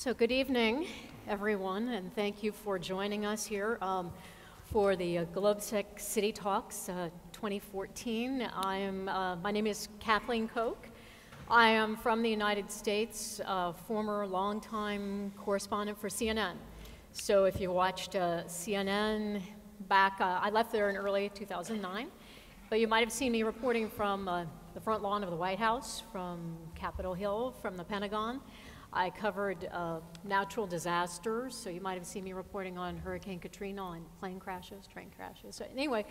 So good evening, everyone, and thank you for joining us here for the GLOBSEC City Talks 2014. My name is Kaathleen Koch. I am from the United States, former longtime correspondent for CNN. So if you watched CNN back, I left there in early 2009, but you might have seen me reporting from the front lawn of the White House, from Capitol Hill, from the Pentagon. I covered natural disasters, so you might have seen me reporting on Hurricane Katrina, on plane crashes, train crashes. So anyway,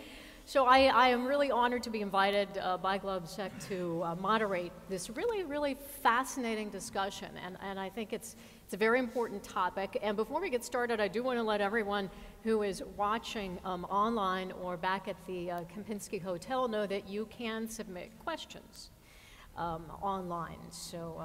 so I am really honored to be invited by GLOBSEC to moderate this really fascinating discussion, and I think it's a very important topic. And before we get started, I do want to let everyone who is watching online or back at the Kempinski Hotel know that you can submit questions online. So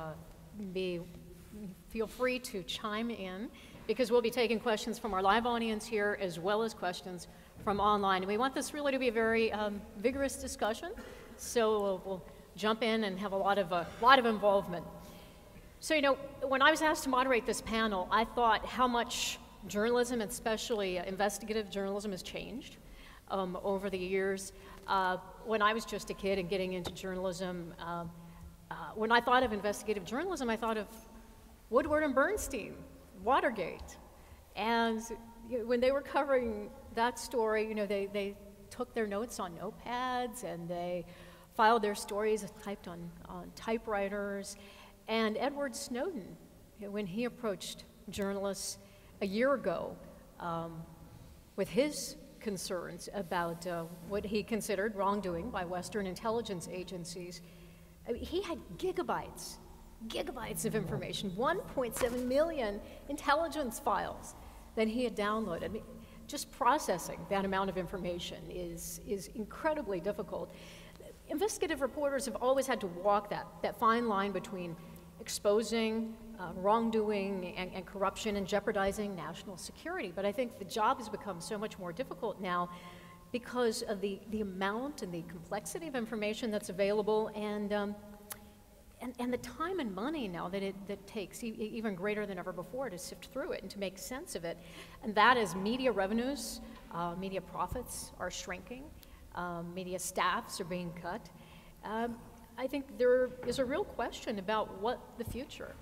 feel free to chime in, because we'll be taking questions from our live audience here as well as questions from online. And we want this really to be a very vigorous discussion, so we'll jump in and have a lot of involvement. So, you know, when I was asked to moderate this panel, I thought how much journalism, and especially investigative journalism, has changed over the years. When I was just a kid and getting into journalism, when I thought of investigative journalism, I thought of Woodward and Bernstein, Watergate. And when they were covering that story, you know, they took their notes on notepads and they filed their stories typed on typewriters. And Edward Snowden, when he approached journalists a year ago with his concerns about what he considered wrongdoing by Western intelligence agencies, he had gigabytes of information, 1.7 million intelligence files that he had downloaded. I mean, just processing that amount of information is incredibly difficult. Investigative reporters have always had to walk that fine line between exposing wrongdoing and corruption and jeopardizing national security. But I think the job has become so much more difficult now because of the amount and the complexity of information that's available, and the time and money now that takes, even greater than ever before, to sift through it and to make sense of it. And that is media revenues, media profits are shrinking, media staffs are being cut. I think there is a real question about what the future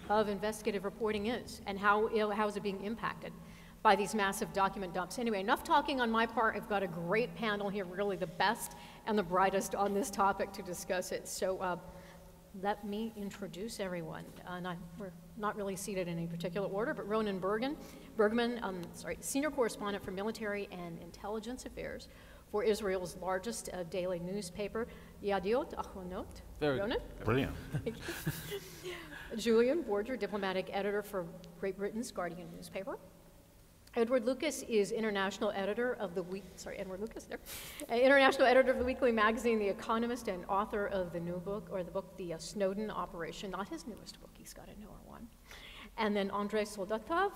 of investigative reporting is and how is it being impacted by these massive document dumps. Anyway, enough talking on my part. I've got a great panel here, really the best and the brightest on this topic to discuss it. So let me introduce everyone. We're not really seated in any particular order, but Ronen Bergman, Senior Correspondent for Military and Intelligence Affairs for Israel's largest daily newspaper, Yedioth, Ahronoth. Ronen? Brilliant. Thank you. Julian, Borger, Diplomatic Editor for Great Britain's Guardian newspaper. Edward Lucas is international editor of the international editor of the weekly magazine, The Economist, and author of the book, The Snowden Operation, not his newest book, he's got a newer one. And then Andrei Soldatov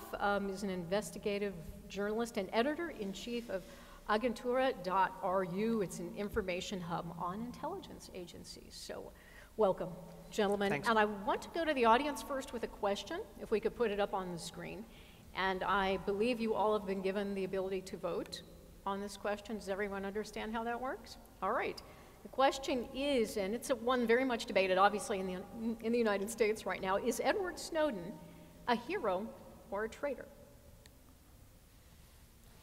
is an investigative journalist and editor-in-chief of Agentura.ru. It's an information hub on intelligence agencies. So welcome, gentlemen. Thanks. And I want to go to the audience first with a question, if we could put it up on the screen. And I believe you all have been given the ability to vote on this question. Does everyone understand how that works? All right. The question is, and it's one very much debated, obviously, in the United States right now, is Edward Snowden a hero or a traitor?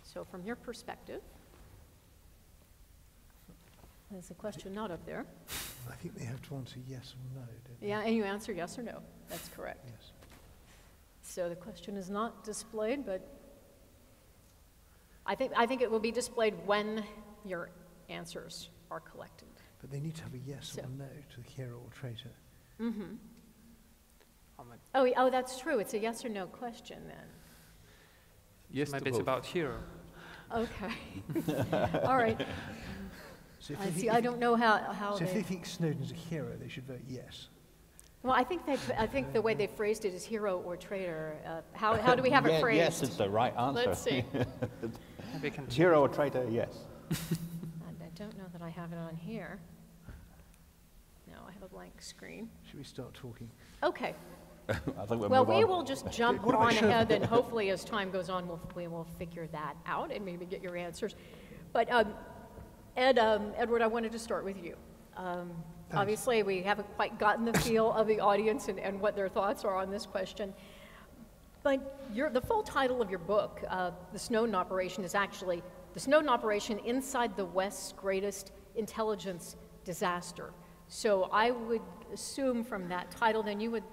So from your perspective, there's a question not up there. I think they have to answer yes or no, don't they? Yeah, and you answer yes or no. That's correct. Yes. So the question is not displayed, but I think it will be displayed when your answers are collected. But they need to have a yes or no to the hero or traitor. Mm-hmm. Oh, that's true. It's a yes or no question then. Yes, maybe it's about hero. Okay. All right. So I don't know how if they think Snowden's a hero, they should vote yes. Well, I think the way they phrased it is hero or traitor. How do we have it phrased? Yes is the right answer. Let's see. Hero or traitor, yes. I don't know that I have it on here. No, I have a blank screen. Should we start talking? Okay. I think we'll Well, move on. we will just jump What about on show- ahead, and hopefully as time goes on, we will figure that out and maybe get your answers. But Edward, I wanted to start with you. Obviously, we haven't quite gotten the feel of the audience and what their thoughts are on this question. But the full title of your book, The Snowden Operation, is actually The Snowden Operation Inside the West's Greatest Intelligence Disaster. So I would assume from that title, then you would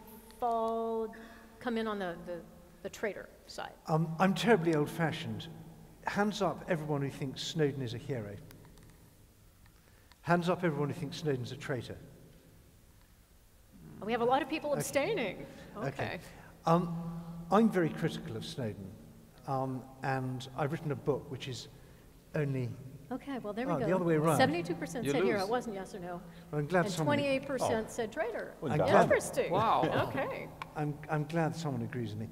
come in on the traitor side. I'm terribly old-fashioned. Hands up everyone who thinks Snowden is a hero. Hands up everyone who thinks Snowden's a traitor. We have a lot of people abstaining. Okay. I'm very critical of Snowden, and I've written a book which is only... Okay, well, there we go. The other way around. 72% said hero. lose. It wasn't yes or no. I'm glad And someone... 28% said traitor. Well I'm done. glad- Interesting. Wow. Okay. I'm glad someone agrees with me.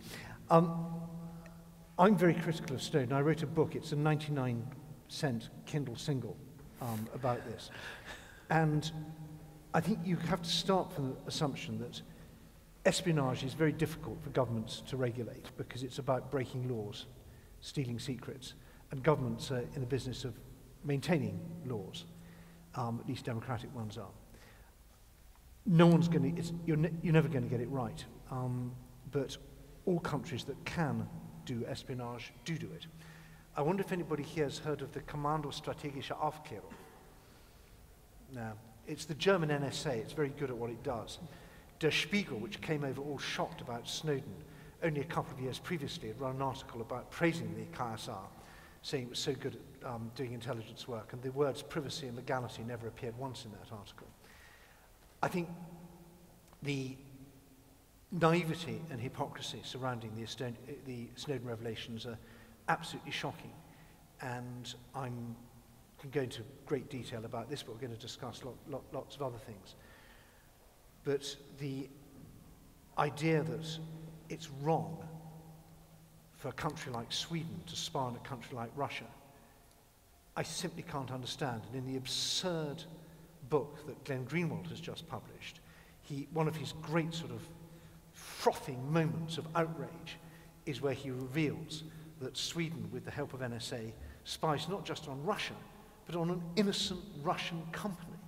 I'm very critical of Snowden. I wrote a book. It's a 99-cent Kindle single about this. And I think you have to start from the assumption that espionage is very difficult for governments to regulate because it's about breaking laws, stealing secrets, and governments are in the business of maintaining laws, at least democratic ones are. No one's going to, you're never going to get it right, but all countries that can do espionage do it. I wonder if anybody here has heard of the Kommando Strategische Aufklärung. No, it's the German NSA. It's very good at what it does. Der Spiegel, which came over all shocked about Snowden, only a couple of years previously had run an article about praising the KSR, saying it was so good at doing intelligence work, and the words privacy and legality never appeared once in that article. I think the naivety and hypocrisy surrounding the Snowden revelations are absolutely shocking, and I can go into great detail about this, but we're going to discuss lots of other things. But the idea that it's wrong for a country like Sweden to spy on a country like Russia, I simply can't understand. And in the absurd book that Glenn Greenwald has just published, one of his great sort of frothing moments of outrage is where he reveals that Sweden, with the help of NSA, spies not just on Russia, but on an innocent Russian company.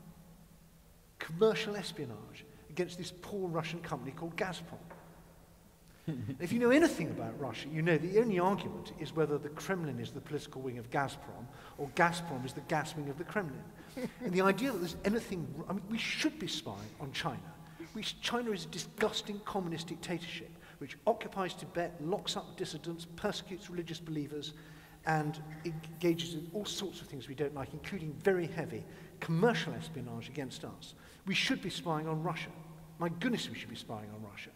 Commercial espionage against this poor Russian company called Gazprom. If you know anything about Russia, you know the only argument is whether the Kremlin is the political wing of Gazprom or Gazprom is the gas wing of the Kremlin. And the idea that there's anything, I mean, we should be spying on China. China is a disgusting communist dictatorship which occupies Tibet, locks up dissidents, persecutes religious believers, and engages in all sorts of things we don't like, including very heavy commercial espionage against us. We should be spying on Russia. My goodness, we should be spying on Russia.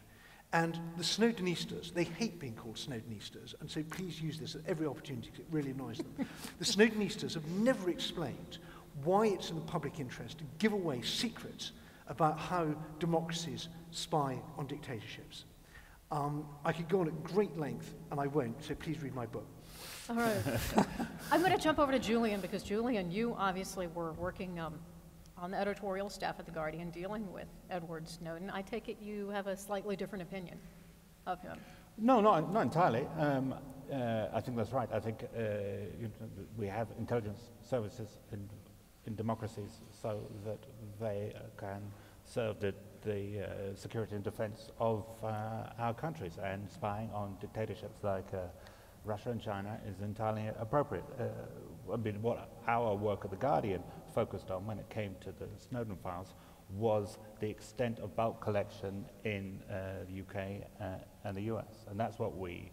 And the Snowdenistas, they hate being called Snowdenistas, and so please use this at every opportunity because it really annoys them. The Snowdenistas have never explained why it's in the public interest to give away secrets about how democracies spy on dictatorships. I could go on at great length, and I won't, so please read my book. All right. I'm going to jump over to Julian because, Julian, you obviously were working on the editorial staff at The Guardian dealing with Edward Snowden. I take it you have a slightly different opinion of him. No, not entirely. I think that's right. I think we have intelligence services in democracies so that they can serve the security and defense of our countries, and spying on dictatorships like Russia and China is entirely appropriate. I mean, what our work at The Guardian focused on when it came to the Snowden files was the extent of bulk collection in the UK and the US, and that's what we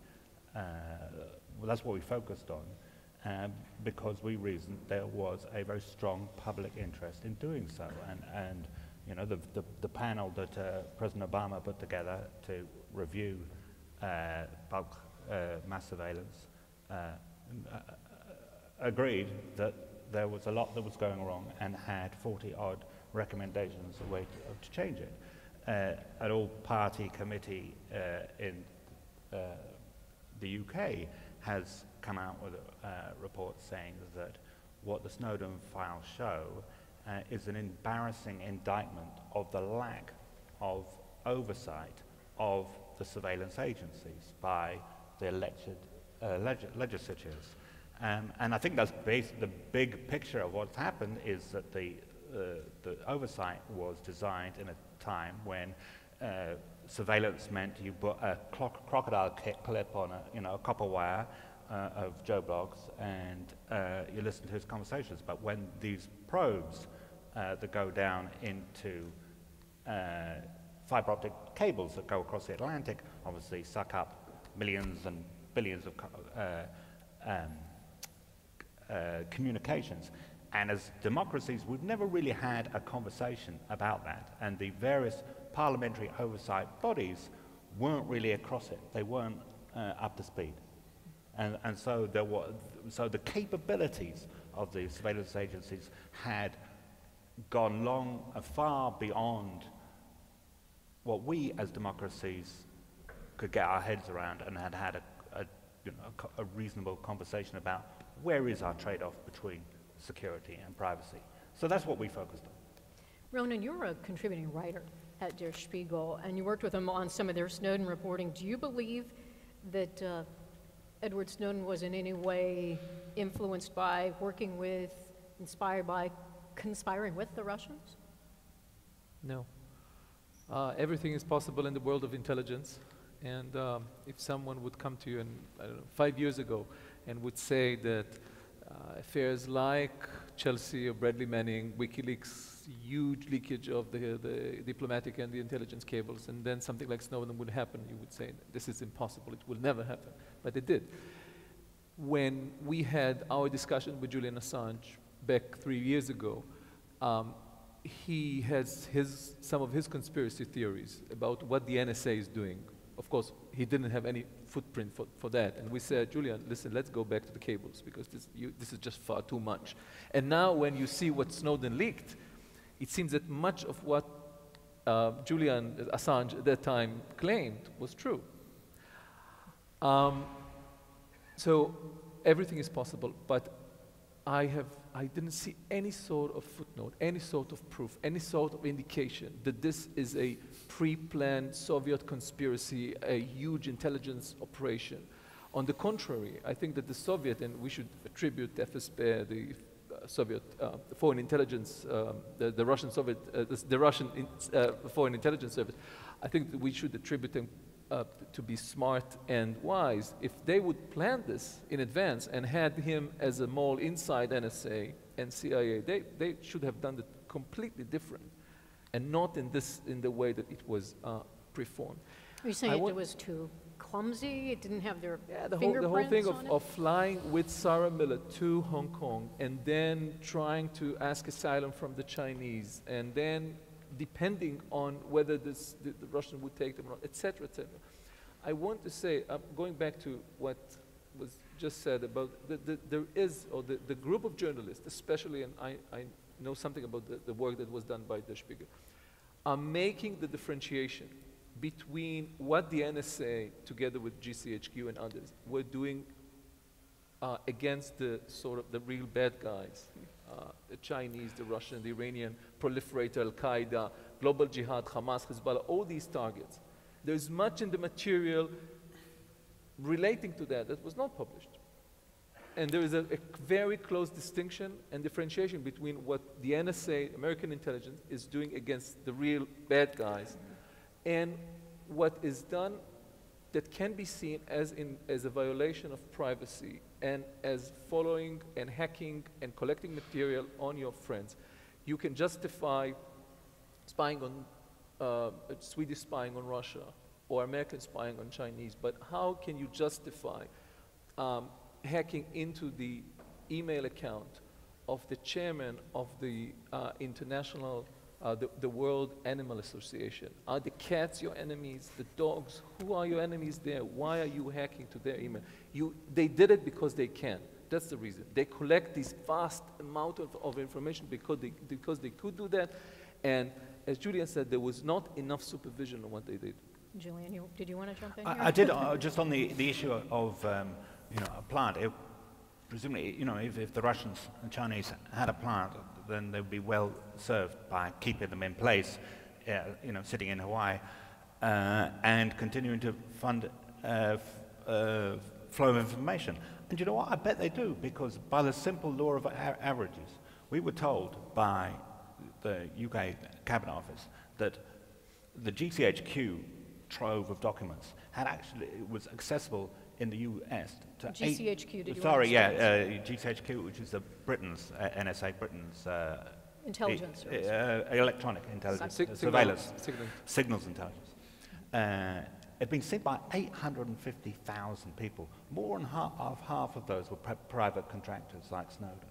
focused on, because we reasoned there was a very strong public interest in doing so, and you know, the panel that President Obama put together to review bulk mass surveillance agreed that there was a lot that was going wrong and had 40-odd recommendations a way to change it. An all-party committee in the UK has come out with a report saying that what the Snowden files show is an embarrassing indictment of the lack of oversight of the surveillance agencies by the elected legislatures. And I think that's the big picture of what's happened is that the oversight was designed in a time when surveillance meant you put a crocodile clip on a copper wire of Joe Bloggs and you listen to his conversations. But when these probes that go down into fiber optic cables that go across the Atlantic obviously suck up millions and billions of communications. And as democracies, we've never really had a conversation about that. And the various parliamentary oversight bodies weren't really across it. They weren't up to speed. And so the capabilities of the surveillance agencies had gone far beyond what we as democracies could get our heads around, and had a reasonable conversation about where is our trade-off between security and privacy. So that's what we focused on. Ronen, you're a contributing writer at Der Spiegel, and you worked with them on some of their Snowden reporting. Do you believe that Edward Snowden was in any way influenced by, working with, inspired by, conspiring with the Russians? No. Everything is possible in the world of intelligence. And if someone would come to you, and I don't know, 5 years ago, and would say that affairs like Chelsea or Bradley Manning, WikiLeaks, huge leakage of the diplomatic and the intelligence cables, and then something like Snowden would happen, you would say, this is impossible, it will never happen. But it did. When we had our discussion with Julian Assange back 3 years ago, he has some of his conspiracy theories about what the NSA is doing. Of course, he didn't have any footprint for that. And we said, Julian, listen, let's go back to the cables, because this is just far too much. And now when you see what Snowden leaked, it seems that much of what Julian Assange at that time claimed was true. So everything is possible, but I didn't see any sort of footnote, any sort of proof, any sort of indication that this is a pre-planned Soviet conspiracy, a huge intelligence operation. On the contrary, I think that the Soviet, and we should attribute FSB, the Soviet foreign intelligence, the Russian Soviet, the Russian foreign intelligence service, I think that we should attribute them to be smart and wise. If they would plan this in advance and had him as a mole inside NSA and CIA, they should have done it completely different, and not in the way that it was performed. Are you saying it was too clumsy? It didn't have their the fingerprints whole thing on it? of flying with Sarah Miller to Hong Kong and then trying to ask asylum from the Chinese, and then depending on whether the Russian would take them or not, etc., etc. I want to say, going back to what was just said about the group of journalists, especially, and I know something about the work that was done by Der Spiegel, are making the differentiation between what the NSA, together with GCHQ and others, were doing against the sort of the real bad guys, the Chinese, the Russian, the Iranian, proliferator, Al-Qaeda, global jihad, Hamas, Hezbollah, all these targets. There's much in the material relating to that was not published. And there is a very close distinction and differentiation between what the NSA, American intelligence, is doing against the real bad guys, and what is done that can be seen as a violation of privacy and as following and hacking and collecting material on your friends. You can justify spying on Swedish spying on Russia or American spying on Chinese, but how can you justify hacking into the email account of the chairman of the international, the World Animal Association? Are the cats your enemies, the dogs? Who are your enemies there? Why are you hacking to their email? They did it because they can. That's the reason. They collect this vast amount of information because they could do that. And as Julian said, there was not enough supervision on what they did. Julian, did you want to jump in here? I did, just on the issue of a plant. Presumably, if the Russians and Chinese had a plant, then they would be well served by keeping them in place, sitting in Hawaii. and continuing to fund flow of information. And you know what? I bet they do, because by the simple law of averages, we were told by the UK Cabinet Office that the GCHQ trove of documents was accessible in the US to GCHQ, did you GCHQ, which is the Britain's, NSA Britain's intelligence service. Electronic intelligence, surveillance, signals intelligence. It's been seen by 850,000 people. More than half of those were private contractors like Snowden.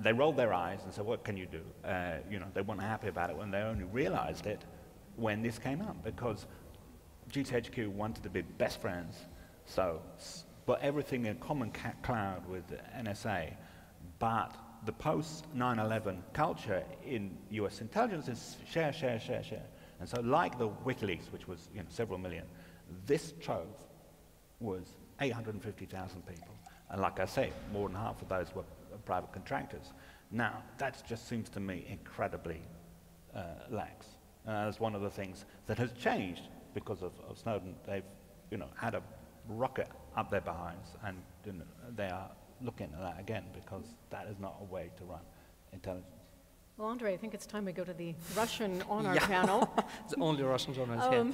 They rolled their eyes and said, what can you do? They weren't happy about it when they only realized it when this came up, because GCHQ wanted to be best friends, so put everything in common cloud with the NSA. But the post-9/11 culture in US intelligence is share. And so like the WikiLeaks, which was several million, this trove was 850,000 people. And like I say, more than half of those were private contractors. Now, that just seems to me incredibly lax. That's one of the things that has changed because of Snowden. They've had a rocket up their behinds, and they are looking at that again, because that is not a way to run intelligence. Well, Andrei, I think it's time we go to the Russian on our panel. The only Russian journalist here.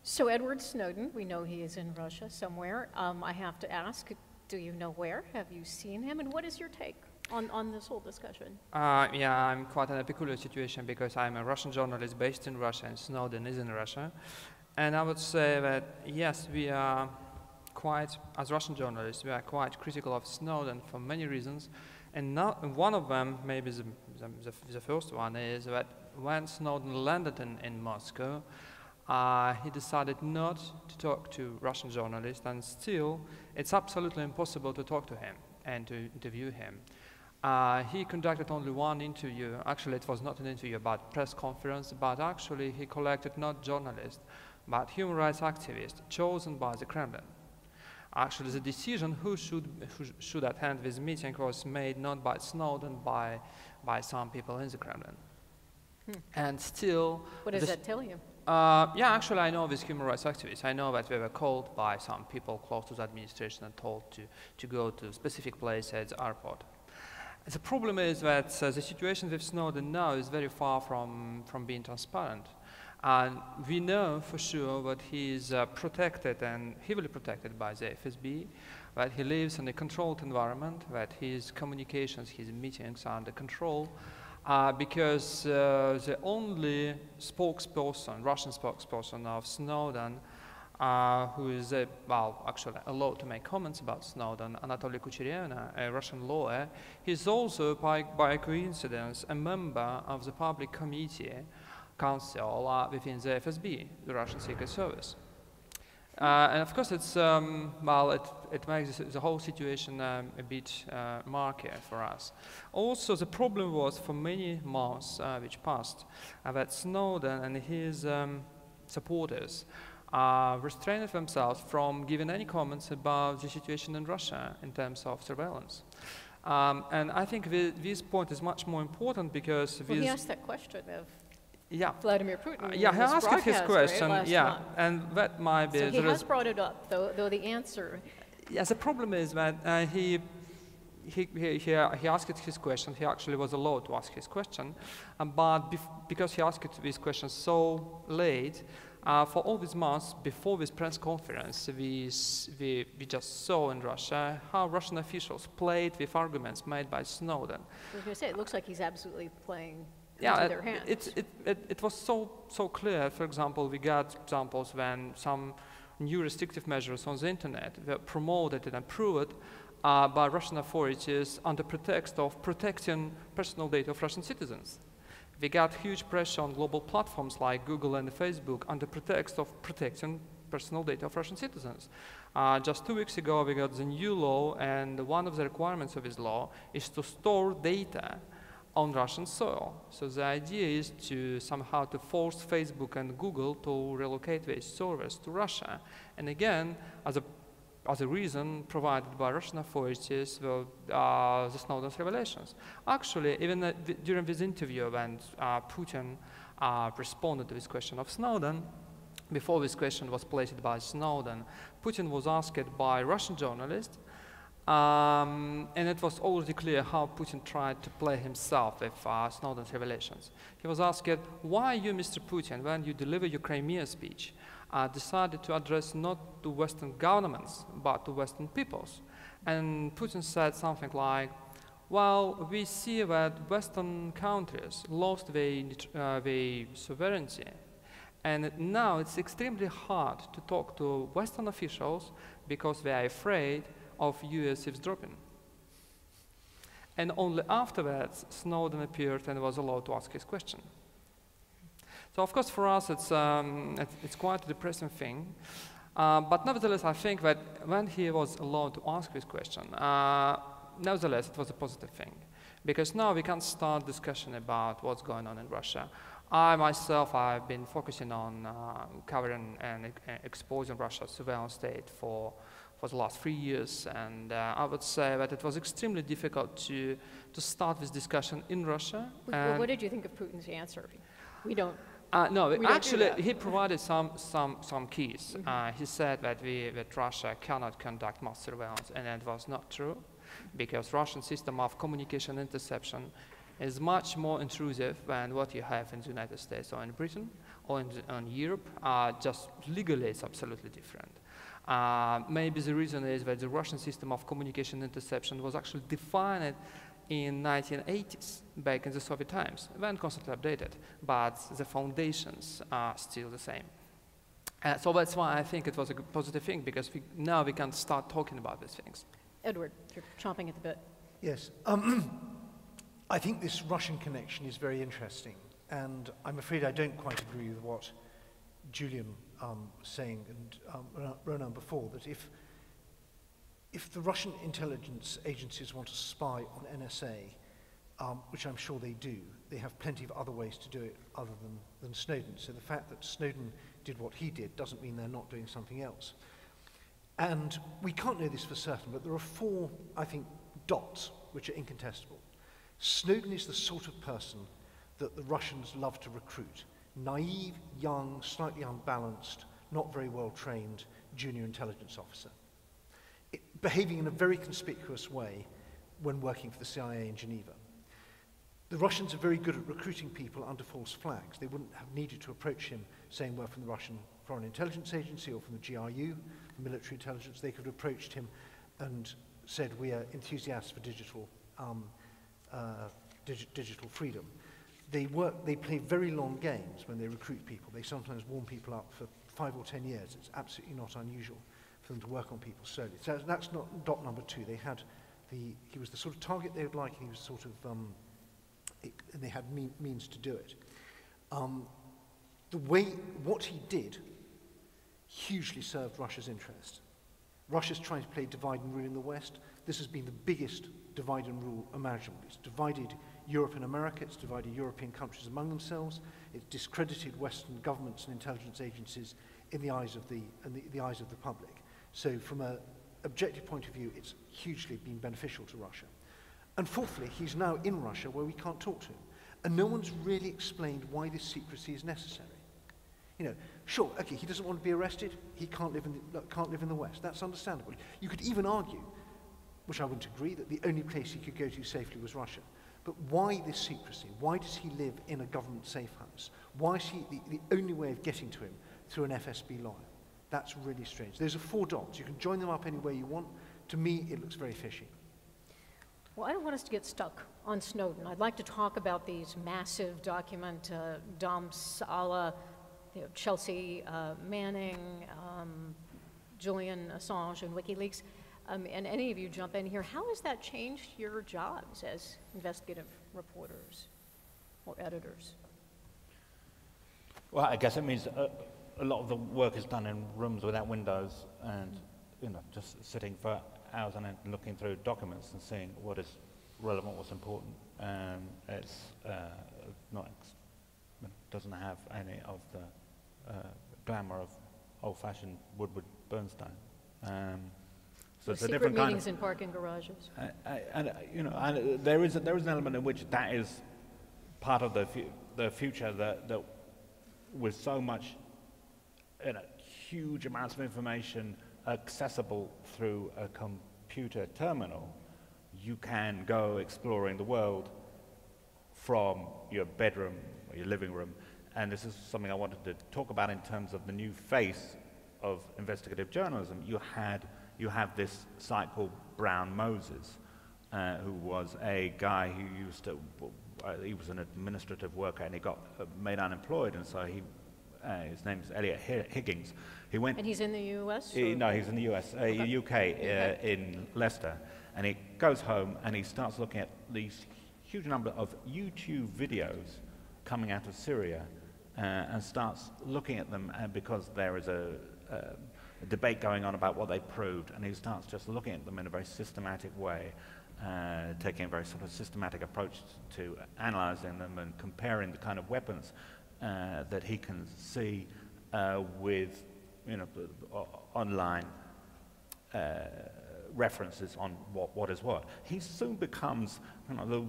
So Edward Snowden, we know he is in Russia somewhere. I have to ask, do you know where? Have you seen him? And what is your take on this whole discussion? Yeah, I'm quite in a peculiar situation, because I'm a Russian journalist based in Russia, and Snowden is in Russia. And I would say that, yes, we are quite, as Russian journalists, we are quite critical of Snowden for many reasons. And one of them, maybe the first one, is that when Snowden landed in Moscow, he decided not to talk to Russian journalists, and still it's absolutely impossible to talk to him and to interview him. He conducted only one interview. Actually, it was not an interview, but press conference, but actually he collected not journalists, but human rights activists chosen by the Kremlin. Actually, the decision who should attend this meeting was made not by Snowden, by some people in the Kremlin. And still... What does that tell you? Yeah, actually, I know these human rights activists. I know that they were called by some people close to the administration and told to go to a specific place at the airport. The problem is that the situation with Snowden now is very far from being transparent. And we know for sure that he is protected and heavily protected by the FSB, that he lives in a controlled environment, that his communications, his meetings are under control, because the only spokesperson, Russian spokesperson of Snowden, who is, actually allowed to make comments about Snowden, Anatoly Kucherevna, a Russian lawyer, he's also, by coincidence, a member of the public committee council within the FSB, the Russian Secret Service. And of course, it's, it makes the whole situation a bit murkier for us. Also, the problem was for many months which passed that Snowden and his supporters restrained themselves from giving any comments about the situation in Russia in terms of surveillance. And I think this point is much more important, because he asked that question of yeah. Vladimir Putin. Yeah, he asked his question, right, yeah, month. and that might be... So he has brought it up, though the answer... Yes, the problem is that he asked his question. He actually was allowed to ask his question, but because he asked this question so late, for all these months before this press conference, we just saw in Russia how Russian officials played with arguments made by Snowden. I was going to say, it looks like he's absolutely playing yeah, into their hands. It was so clear. For example, we got examples when some new restrictive measures on the internet were promoted and approved by Russian authorities under pretext of protecting personal data of Russian citizens. We got huge pressure on global platforms like Google and Facebook under pretext of protecting personal data of Russian citizens. Just 2 weeks ago, we got the new law, and one of the requirements of this law is to store data on Russian soil. So the idea is to somehow to force Facebook and Google to relocate their servers to Russia. And again, as a reason provided by Russian authorities, the Snowden's revelations. Actually, even during this interview when Putin responded to this question of Snowden, before this question was placed by Snowden, Putin was asked by a Russian journalist, and it was already clear how Putin tried to play himself with Snowden's revelations. He was asked, why you, Mr. Putin, when you deliver your Crimea speech, decided to address not to Western governments, but to Western peoples? And Putin said something like, well, we see that Western countries lost their sovereignty, and now it's extremely hard to talk to Western officials because they are afraid of US eavesdropping. And only after that, Snowden appeared and was allowed to ask his question. So of course for us it's quite a depressing thing, but nevertheless I think that when he was allowed to ask this question, nevertheless it was a positive thing, because now we can start discussion about what's going on in Russia. I myself, I've been focusing on covering and exposing Russia's surveillance state for the last 3 years, and I would say that it was extremely difficult to start this discussion in Russia. Well, what did you think of Putin's answer? We don't. No, we actually, don't he provided some keys. He said that Russia cannot conduct mass surveillance, and that was not true, because Russian system of communication interception is much more intrusive than what you have in the United States or in Britain or in Europe. Just legally, it's absolutely different. Maybe the reason is that the Russian system of communication interception was actually defined in 1980s, back in the Soviet times, when constantly updated, but the foundations are still the same. So that's why I think it was a positive thing, because now we can start talking about these things. Edward, you're chomping at the bit. Yes. I think this Russian connection is very interesting, and I'm afraid I don't quite agree with what Julian was saying and Ronen before, that if the Russian intelligence agencies want to spy on NSA, which I'm sure they do, they have plenty of other ways to do it other than Snowden. So the fact that Snowden did what he did doesn't mean they're not doing something else. And we can't know this for certain, but there are 4, I think, dots which are incontestable. Snowden is the sort of person that the Russians love to recruit. Naive, young, slightly unbalanced, not very well trained junior intelligence officer. Behaving in a very conspicuous way when working for the CIA in Geneva. The Russians are very good at recruiting people under false flags. They wouldn't have needed to approach him saying we're from the Russian Foreign Intelligence Agency or from the GRU, the military intelligence. They could have approached him and said we are enthusiasts for digital freedom. They play very long games when they recruit people. They sometimes warm people up for 5 or 10 years. It's absolutely not unusual for them to work on people slowly. So that's not dot number 2. He was the sort of target they would like, and he was sort of, and they had means to do it. What he did hugely served Russia's interest. Russia's trying to play divide and rule in the West. This has been the biggest divide and rule imaginable. It's divided Europe and America, it's divided European countries among themselves, it's discredited Western governments and intelligence agencies in the eyes of the eyes of the public. So from an objective point of view, it's hugely been beneficial to Russia. And fourthly, he's now in Russia where we can't talk to him. And no one's really explained why this secrecy is necessary. You know, sure, okay, he doesn't want to be arrested, he can't live in the West. That's understandable. You could even argue, which I wouldn't agree, that the only place he could go to safely was Russia. But why this secrecy? Why does he live in a government safe house? Why is he the only way of getting to him through an FSB lawyer? That's really strange. Those are 4 dots. You can join them up any way you want. To me, it looks very fishy. Well, I don't want us to get stuck on Snowden. I'd like to talk about these massive document dumps a la Chelsea Manning, Julian Assange, and WikiLeaks. And any of you jump in here, how has that changed your jobs as investigative reporters or editors? Well, I guess it means a lot of the work is done in rooms without windows, and just sitting for hours on end looking through documents and seeing what is relevant, what's important. It's doesn't have any of the glamour of old-fashioned Woodward Bernstein. So it's a different kind meetings in parking garages. And there is an element in which that is part of the future that with so much huge amounts of information accessible through a computer terminal, you can go exploring the world from your bedroom or your living room. And this is something I wanted to talk about in terms of the new face of investigative journalism. You have this site called Brown Moses, who was a guy who used to, he was an administrative worker and he got made unemployed, and so his name is Elliot Higgins. He went. And he's in the U.S.? No, he's in the U.S., UK, in Leicester. And he goes home and he starts looking at these huge number of YouTube videos coming out of Syria, and starts looking at them because there is a debate going on about what they proved, and he starts just looking at them in a very systematic way, taking a very sort of systematic approach to analyzing them and comparing the kind of weapons that he can see with online references on what is what. He soon becomes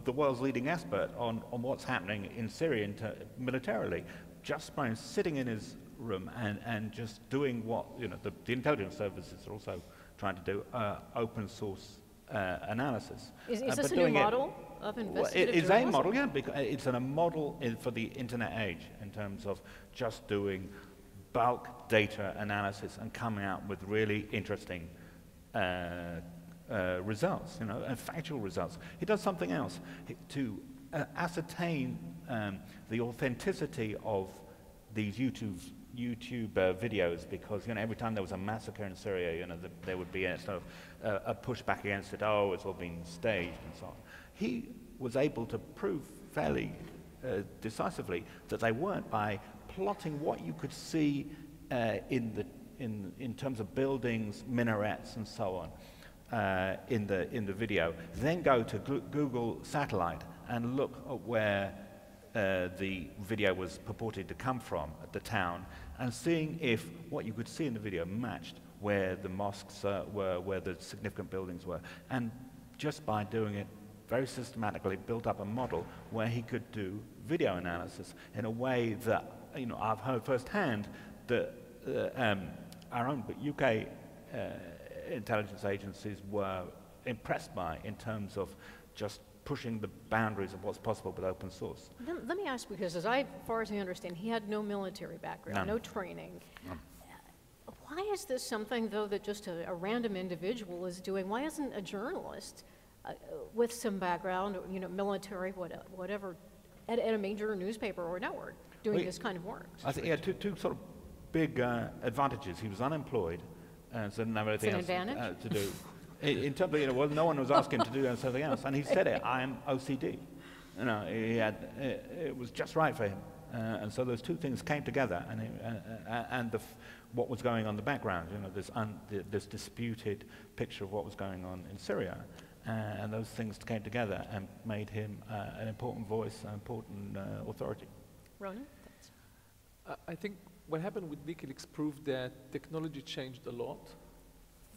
the world's leading expert on what's happening in Syria militarily, just by sitting in his room and just doing what the intelligence services are also trying to do, open source analysis. Is this a new model of investigative It's journalism? a model, yeah, because it's a model for the internet age in terms of just doing bulk data analysis and coming out with really interesting results, and factual results. He does something else to ascertain the authenticity of these YouTube videos, because every time there was a massacre in Syria, there would be a sort of a pushback against it. Oh, it's all been staged and so on. He was able to prove fairly decisively that they weren't, by plotting what you could see in terms of buildings, minarets, and so on in the video. Then go to Google Satellite and look at where the video was purported to come from, at the town, and seeing if what you could see in the video matched where the mosques were, where the significant buildings were. And just by doing it very systematically, built up a model where he could do video analysis in a way that I've heard firsthand that our own UK intelligence agencies were impressed by, in terms of just pushing the boundaries of what's possible with open source. Let me ask, because as far as I understand, he had no military background, no training. Why is this something, though, that just a random individual is doing? Why isn't a journalist with some background, military, whatever, at a major newspaper or network doing this kind of work? I think he had two sort of big advantages. He was unemployed, so didn't have anything else to do. In terms of, no one was asking him to do something else, and he said it. I'm OCD. It was just right for him, and so those two things came together, and what was going on in the background. This disputed picture of what was going on in Syria, and those things came together and made him an important voice, an important authority. Ronen? I think what happened with WikiLeaks proved that technology changed a lot.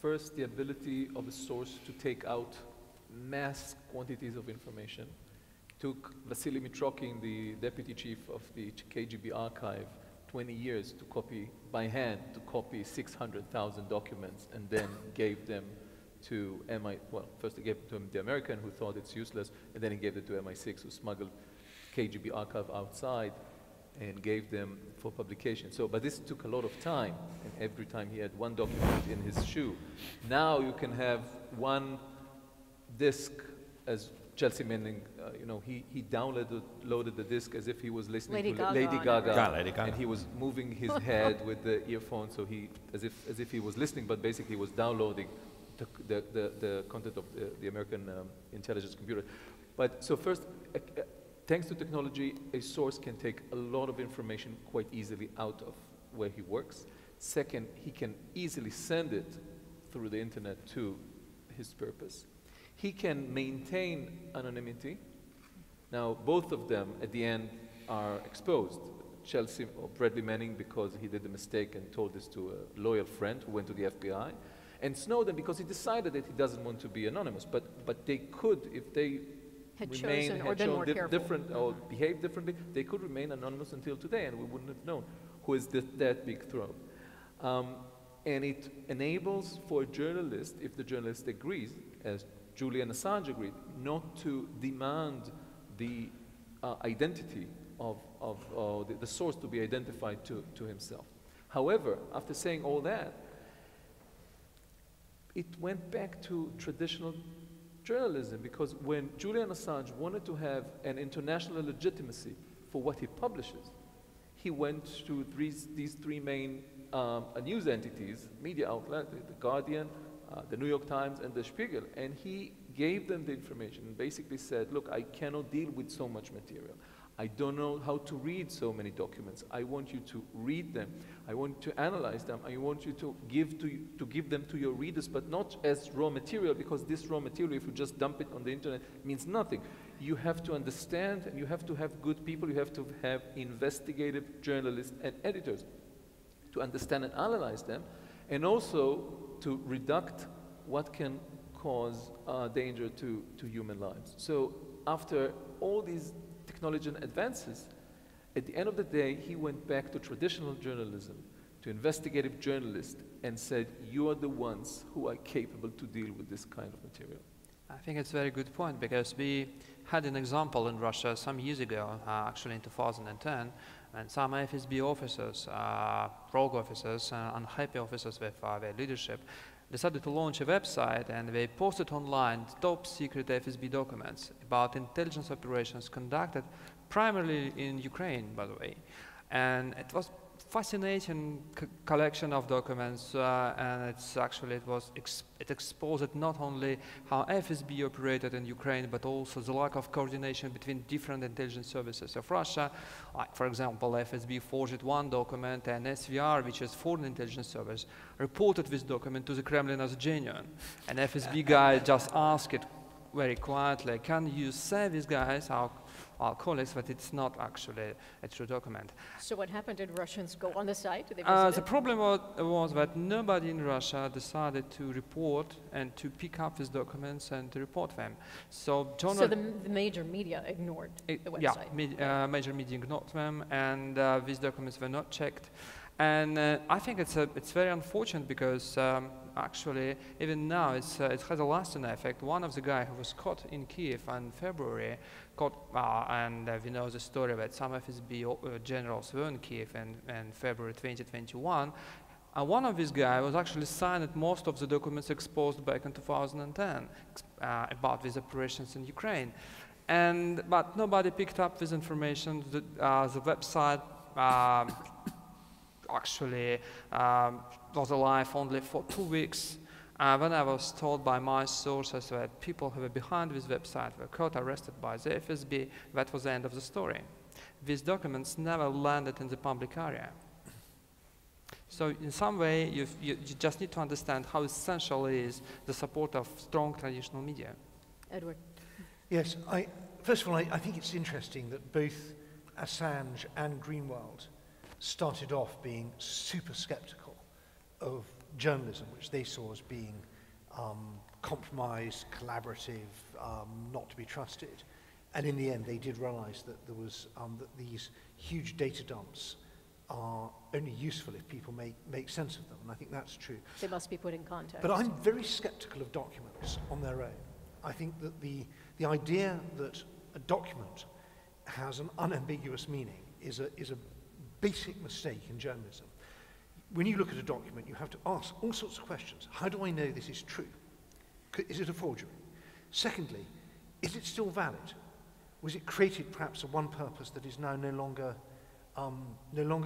First, the ability of a source to take out mass quantities of information. Took Vasily Mitrokin, the deputy chief of the KGB archive, 20 years to copy, by hand, to copy 600,000 documents, and then gave them to first he gave it to the American, who thought it's useless, and then he gave it to MI6, who smuggled KGB archive outside and gave them for publication. But this took a lot of time, and every time he had one document in his shoe. Now you can have one disk, as Chelsea Manning, he loaded the disk as if he was listening to Lady Gaga, and he was moving his head with the earphone, so as if he was listening, but basically he was downloading the content of the American intelligence computer. So first, thanks to technology, a source can take a lot of information quite easily out of where he works. Second, he can easily send it through the internet to his purpose. He can maintain anonymity. Now, both of them, at the end, are exposed. Chelsea or Bradley Manning, because he did a mistake and told this to a loyal friend who went to the FBI. And Snowden, because he decided that he doesn't want to be anonymous. But they could, if they had chosen different or behaved differently, they could remain anonymous until today, and we wouldn't have known who is that big threat. And it enables for a journalist, if the journalist agrees, as Julian Assange agreed, not to demand the identity of the source to be identified to himself. However, after saying all that, it went back to traditional journalism, because when Julian Assange wanted to have an international legitimacy for what he publishes, he went to these three main news entities, media outlet, the Guardian, the New York Times, and the Spiegel, and he gave them the information and basically said, look, I cannot deal with so much material. I don't know how to read so many documents. I want you to read them. I want to analyze them. I want you to give them to your readers, but not as raw material, because this raw material, if you just dump it on the internet, means nothing. You have to understand, and you have to have good people. You have to have investigative journalists and editors to understand and analyze them, and also to reduct what can cause danger to human lives. So after all these technology and advances, at the end of the day, he went back to traditional journalism, to investigative journalists, and said, you are the ones who are capable to deal with this kind of material. I think it's a very good point, because we had an example in Russia some years ago, actually in 2010, and some FSB officers, rogue officers, unhappy officers with their leadership, decided to launch a website, and they posted online top secret FSB documents about intelligence operations conducted primarily in Ukraine, by the way. And it was fascinating collection of documents, and it exposed not only how FSB operated in Ukraine, but also the lack of coordination between different intelligence services of Russia. Like, for example, FSB forged one document, and SVR, which is Foreign Intelligence Service, reported this document to the Kremlin as genuine. An FSB guy just asked it very quietly, can you say these guys, our colleagues, that it's not actually a true document. So what happened? Did Russians go on the site? Did they visit the problem was that nobody in Russia decided to report and to pick up these documents and to report them. So the major media ignored the website? Yeah, major media ignored them, and these documents were not checked. And I think it's very unfortunate, because actually, even now, it has a lasting effect. One of the guys who was caught in Kiev in February, and we know the story that some FSB generals were in Kiev in February 2021. One of these guys was actually signed most of the documents exposed back in 2010 about these operations in Ukraine. But nobody picked up this information. The website actually was alive only for 2 weeks. When I was told by my sources that people who were behind this website were caught, arrested by the FSB, that was the end of the story. These documents never landed in the public area. So in some way, you just need to understand how essential is the support of strong traditional media. Edward. Yes, first of all, I think it's interesting that both Assange and Greenwald started off being super skeptical of journalism, which they saw as being compromised, collaborative, not to be trusted. And in the end, they did realize that there was that these huge data dumps are only useful if people make sense of them, and I think that's true. They must be put in context. But I'm very skeptical of documents on their own. I think that the idea that a document has an unambiguous meaning is a basic mistake in journalism. When you look at a document, you have to ask all sorts of questions. How do I know this is true? Is it a forgery? Secondly, is it still valid? Was it created perhaps for one purpose that is now no longer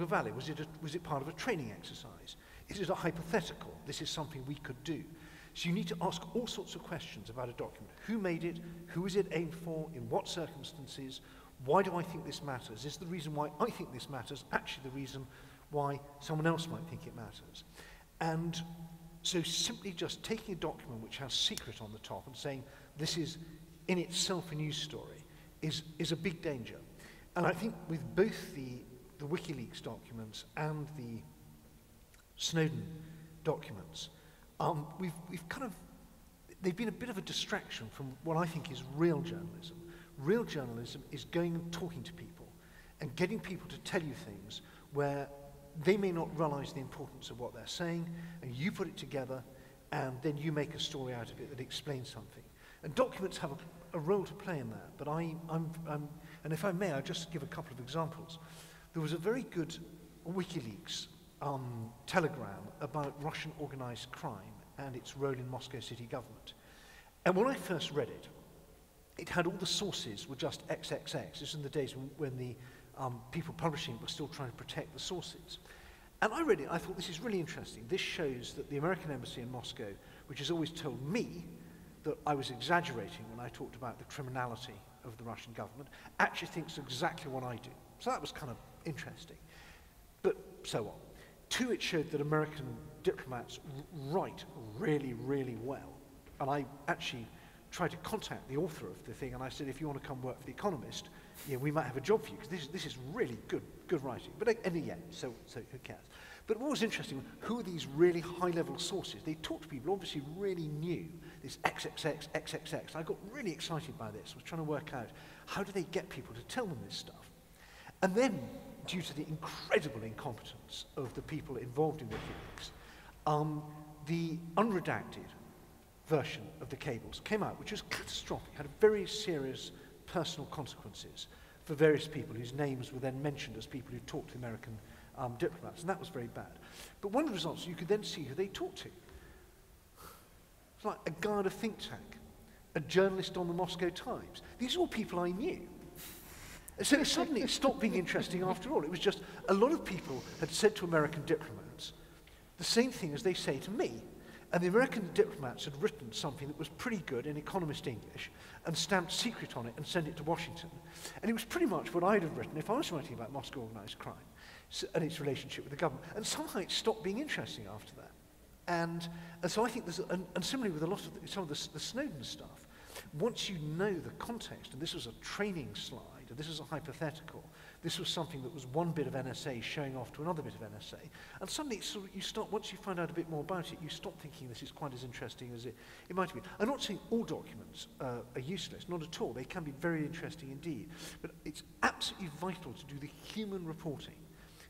valid? Was it part of a training exercise? Is it a hypothetical? This is something we could do. So you need to ask all sorts of questions about a document. Who made it? Who is it aimed for? In what circumstances? Why do I think this matters? Is the reason why I think this matters actually the reason why someone else might think it matters? And so simply just taking a document which has secret on the top and saying this is in itself a news story is a big danger. And I think with both the WikiLeaks documents and the Snowden documents, they've been a bit of a distraction from what I think is real journalism. Real journalism is going and talking to people and getting people to tell you things where they may not realize the importance of what they're saying, and you put it together, and then you make a story out of it that explains something. And documents have a role to play in that, but and if I may, I'll just give a couple of examples. There was a very good WikiLeaks telegram about Russian organized crime and its role in Moscow city government. And when I first read it, it had all the sources were just XXX. This is in the days when the people publishing it were still trying to protect the sources. And I read it, I thought, this is really interesting. This shows that the American embassy in Moscow, which has always told me that I was exaggerating when I talked about the criminality of the Russian government, actually thinks exactly what I do. So that was kind of interesting. But so on. Two, it showed that American diplomats write really, really well. And I actually tried to contact the author of the thing, and I said, if you want to come work for The Economist, yeah, we might have a job for you, because this is really good writing. But yeah, so who cares? But what was interesting, who are these really high-level sources? They talked to people obviously really knew this XXX, XXX. I got really excited by this. I was trying to work out, how do they get people to tell them this stuff? And then, due to the incredible incompetence of the people involved in WikiLeaks, the unredacted version of the cables came out, which was catastrophic, had very serious personal consequences for various people whose names were then mentioned as people who talked to American diplomats, and that was very bad. But one of the results, you could then see who they talked to. It's like a guy at a think tank, a journalist on the Moscow Times. These are all people I knew. And so suddenly it stopped being interesting after all. It was just a lot of people had said to American diplomats the same thing as they say to me. And the American diplomats had written something that was pretty good in Economist English and stamped secret on it and sent it to Washington. And it was pretty much what I'd have written if I was writing about Moscow organized crime and its relationship with the government. And somehow it stopped being interesting after that. And so I think there's, and similarly with a lot of some of the Snowden stuff, once you know the context, and this was a training slide, and this was a hypothetical, this was something that was one bit of NSA showing off to another bit of NSA, and suddenly it's sort of, you start, once you find out a bit more about it, you stop thinking this is quite as interesting as it might have been. I'm not saying all documents are useless, not at all. They can be very interesting indeed, but it's absolutely vital to do the human reporting,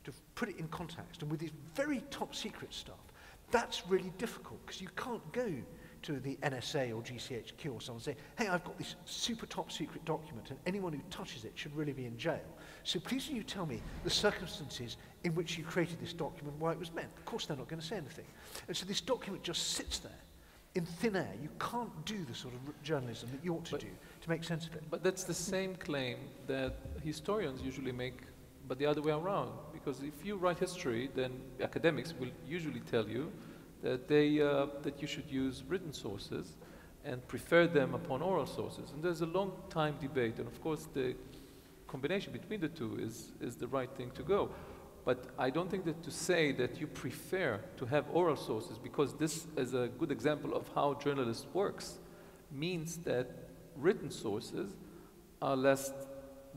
to put it in context, and with this very top secret stuff, that's really difficult, because you can't go to the NSA or GCHQ or someone and say, hey, I've got this super top secret document and anyone who touches it should really be in jail. So please can you tell me the circumstances in which you created this document, why it was meant? Of course they're not going to say anything. And so this document just sits there in thin air. You can't do the sort of journalism that you ought to do to make sense of it. But that's the same claim that historians usually make, but the other way around. Because if you write history, then academics will usually tell you that that you should use written sources and prefer them upon oral sources. And there's a long time debate, and of course the combination between the two is the right thing to go. But I don't think that to say that you prefer to have oral sources, because this is a good example of how journalism works, means that written sources are less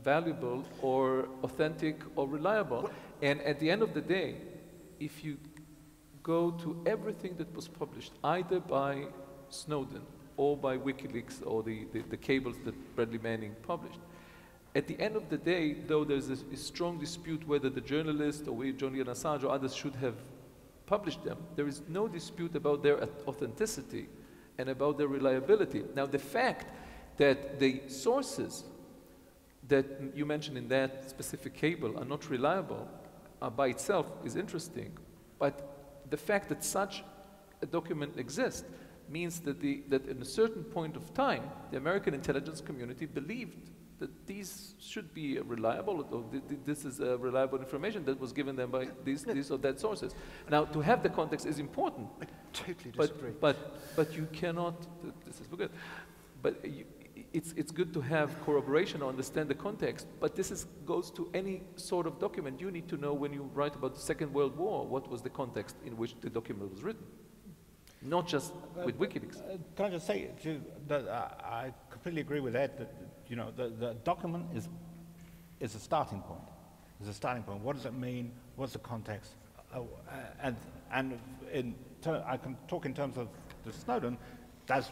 valuable or authentic or reliable. And at the end of the day, if you go to everything that was published, either by Snowden or by WikiLeaks or the cables that Bradley Manning published, at the end of the day, though there's a strong dispute whether the journalist or Julian Assange or others should have published them, there is no dispute about their authenticity and about their reliability. Now, the fact that the sources that you mentioned in that specific cable are not reliable by itself is interesting, but the fact that such a document exists means that that at a certain point of time, the American intelligence community believed that these should be reliable, or this is reliable information that was given them by these or that sources. Now, to have the context is important. I totally disagree. But you cannot, this is good, but it's good to have corroboration or understand the context, but this goes to any sort of document. You need to know when you write about the Second World War, what was the context in which the document was written, not just with WikiLeaks. Can I just say that I completely agree with Ed that the document is a starting point. It's a starting point. What does it mean? What's the context? And I can talk in terms of the Snowden. That's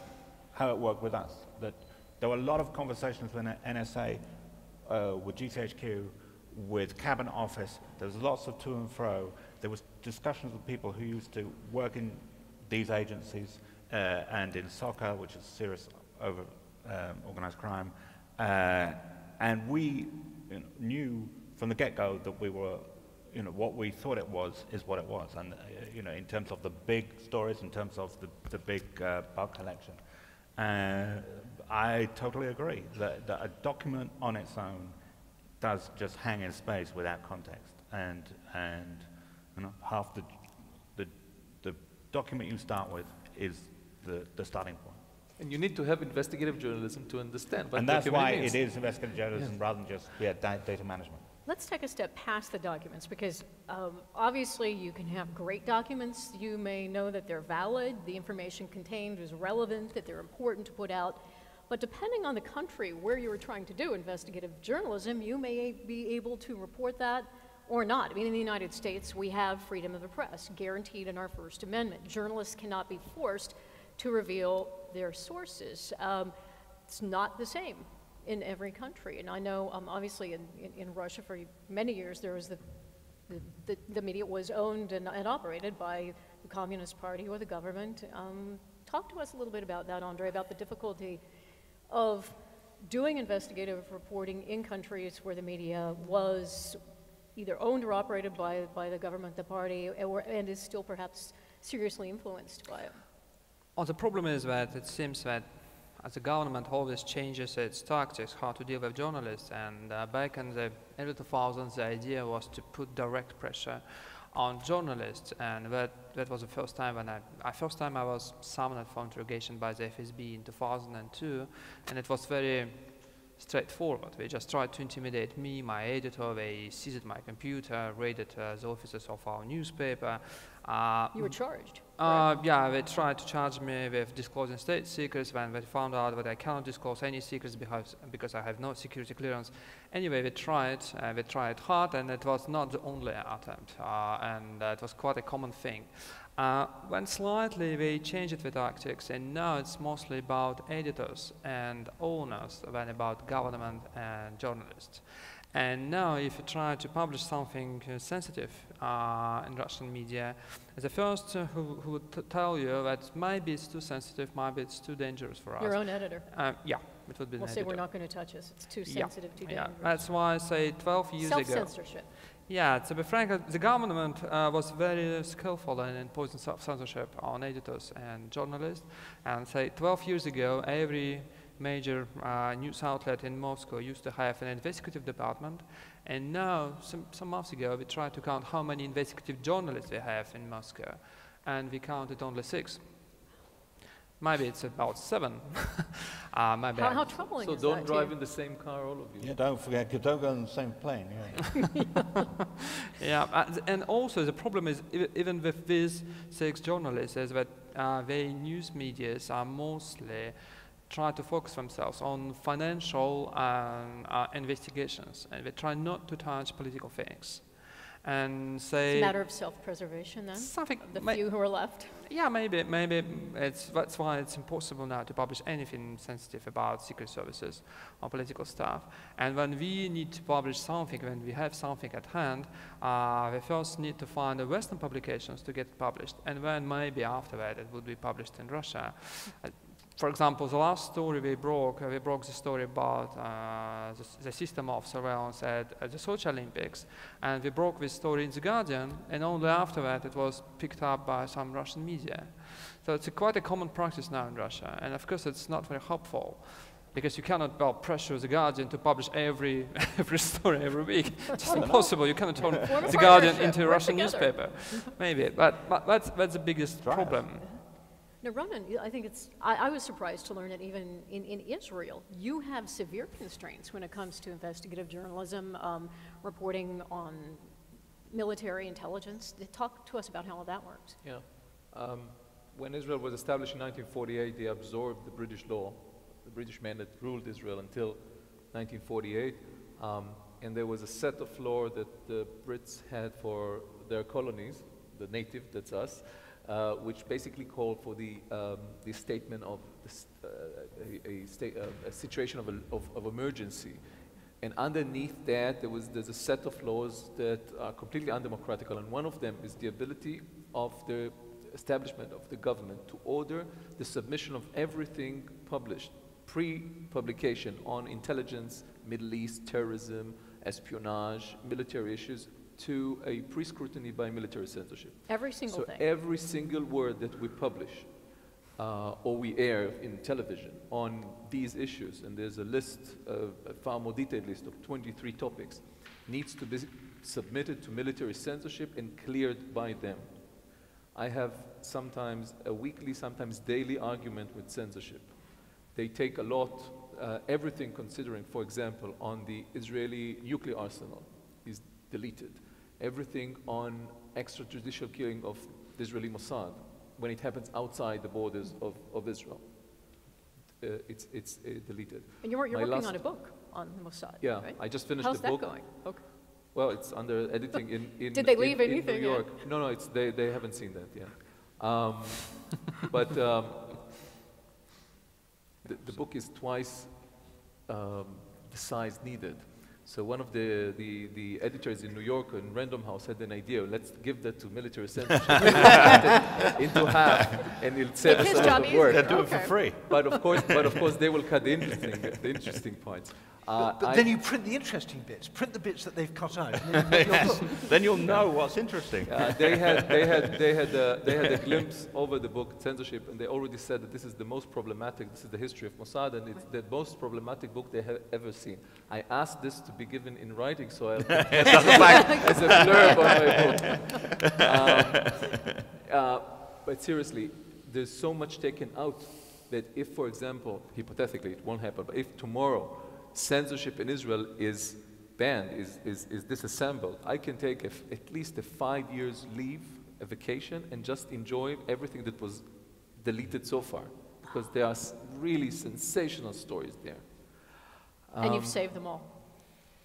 how it worked with us. That there were a lot of conversations with NSA, with GCHQ, with Cabinet Office. There was lots of to and fro. There was discussions with people who used to work in these agencies and in SOCA, which is serious organized crime. And we knew from the get-go that we were, what we thought it was is what it was. And, in terms of the big stories, in terms of the big bug collection. I totally agree that a document on its own does just hang in space without context. And half the document you start with is the starting point. And you need to have investigative journalism to understand what and that's why means. it is investigative journalism rather than just data management. Let's take a step past the documents, because obviously you can have great documents. You may know that they're valid, the information contained is relevant, that they're important to put out. But depending on the country where you were trying to do investigative journalism, you may be able to report that or not. I mean, in the United States, we have freedom of the press guaranteed in our First Amendment. Journalists cannot be forced to reveal their sources. It's not the same in every country. And I know, obviously, in Russia for many years, there was the media was owned and operated by the Communist Party or the government. Talk to us a little bit about that, Andrei, about the difficulty of doing investigative reporting in countries where the media was either owned or operated by the government, the party, and is still perhaps seriously influenced by it. Well, the problem is that it seems that as the government always changes its tactics, how to deal with journalists, and back in the early 2000s, the idea was to put direct pressure on journalists, and that was the first time when I was summoned for interrogation by the FSB in 2002, and it was very straightforward. They just tried to intimidate me, my editor. They seized my computer, raided the offices of our newspaper. You were charged? Yeah, they tried to charge me with disclosing state secrets when they found out that I cannot disclose any secrets because I have no security clearance. Anyway, they tried hard, and it was not the only attempt, and it was quite a common thing. When slightly they changed the tactics, and now it's mostly about editors and owners than about government and journalists. And now if you try to publish something sensitive in Russian media, the first who would tell you that maybe it's too sensitive, maybe it's too dangerous for us. Your own editor? Yeah, it would be We'll an say editor. we're not going to touch this. It's too sensitive, too dangerous. Yeah, that's why I say 12 years ago. Self-censorship. Yeah, to be frank, the government was very skillful in imposing self-censorship on editors and journalists. And say 12 years ago, every major news outlet in Moscow used to have an investigative department. And now, some months ago, we tried to count how many investigative journalists we have in Moscow. And we counted only 6. Maybe it's about 7. Maybe How troubling So is don't that drive to you? in the same car, all of you. Yeah, don't forget, don't go on the same plane. Yeah. Yeah, and also the problem is, even with these 6 journalists, is that the news medias are mostly try to focus themselves on financial investigations, and they try not to touch political things. And say It's a matter of self-preservation then? something. The few who are left? Yeah, maybe that's why it's impossible now to publish anything sensitive about secret services or political stuff. And when we need to publish something, when we have something at hand, we first need to find the Western publications to get it published, and then maybe after that it would be published in Russia. For example, the last story we broke the story about the system of surveillance at the Sochi Olympics, and we broke this story in The Guardian, and only after that it was picked up by some Russian media. So it's quite a common practice now in Russia, and of course it's not very helpful, because you cannot pressure The Guardian to publish every story every week. It's just impossible. You cannot turn The Guardian into a Russian newspaper. Maybe, but that's the biggest problem. Now, Ronen, I think I was surprised to learn that even in Israel, you have severe constraints when it comes to investigative journalism, reporting on military intelligence. Talk to us about how that works. Yeah. When Israel was established in 1948, they absorbed the British law, the British man that ruled Israel until 1948. And there was a set of law that the Brits had for their colonies, the native, that's us, which basically called for the statement of a situation of emergency. And underneath that, there's a set of laws that are completely undemocratical, and one of them is the ability of the establishment of the government to order the submission of everything published, pre-publication on intelligence, Middle East, terrorism, espionage, military issues, to a pre-scrutiny by military censorship. Every single thing. So every single word that we publish or we air in television on these issues, and there's a list, a far more detailed list of 23 topics, needs to be submitted to military censorship and cleared by them. I have sometimes a weekly, sometimes daily argument with censorship. They take a lot, everything considering, for example, on the Israeli nuclear arsenal is deleted. Everything on extrajudicial killing of the Israeli Mossad, when it happens outside the borders of Israel, it's deleted. And you're working on a book on Mossad, yeah, right? I just finished How's the book. How's that going? Okay. Well, it's under editing in Did they leave in anything New York. in? No, they haven't seen that yet. But the book is twice the size needed. So one of the editors in New York in Random House had an idea. Let's give that to military censorship into half, and it'll save us a lot of work. They'll do it for free. But of course, they will cut the interesting parts. But then you print the interesting bits. Print the bits that they've cut out. And then Yes. Then you'll know what's interesting. they had a glimpse over the book censorship, and they already said that this is the most problematic. This is the history of Mossad, and it's the most problematic book they have ever seen. I asked this to be given in writing, so I'll put it as a blurb on my book. But seriously, there's so much taken out that if, for example, hypothetically, it won't happen, but if tomorrow censorship in Israel is banned, is disassembled, I can take at least a 5 years leave, a vacation, and just enjoy everything that was deleted so far, because there are really sensational stories there. And you've saved them all.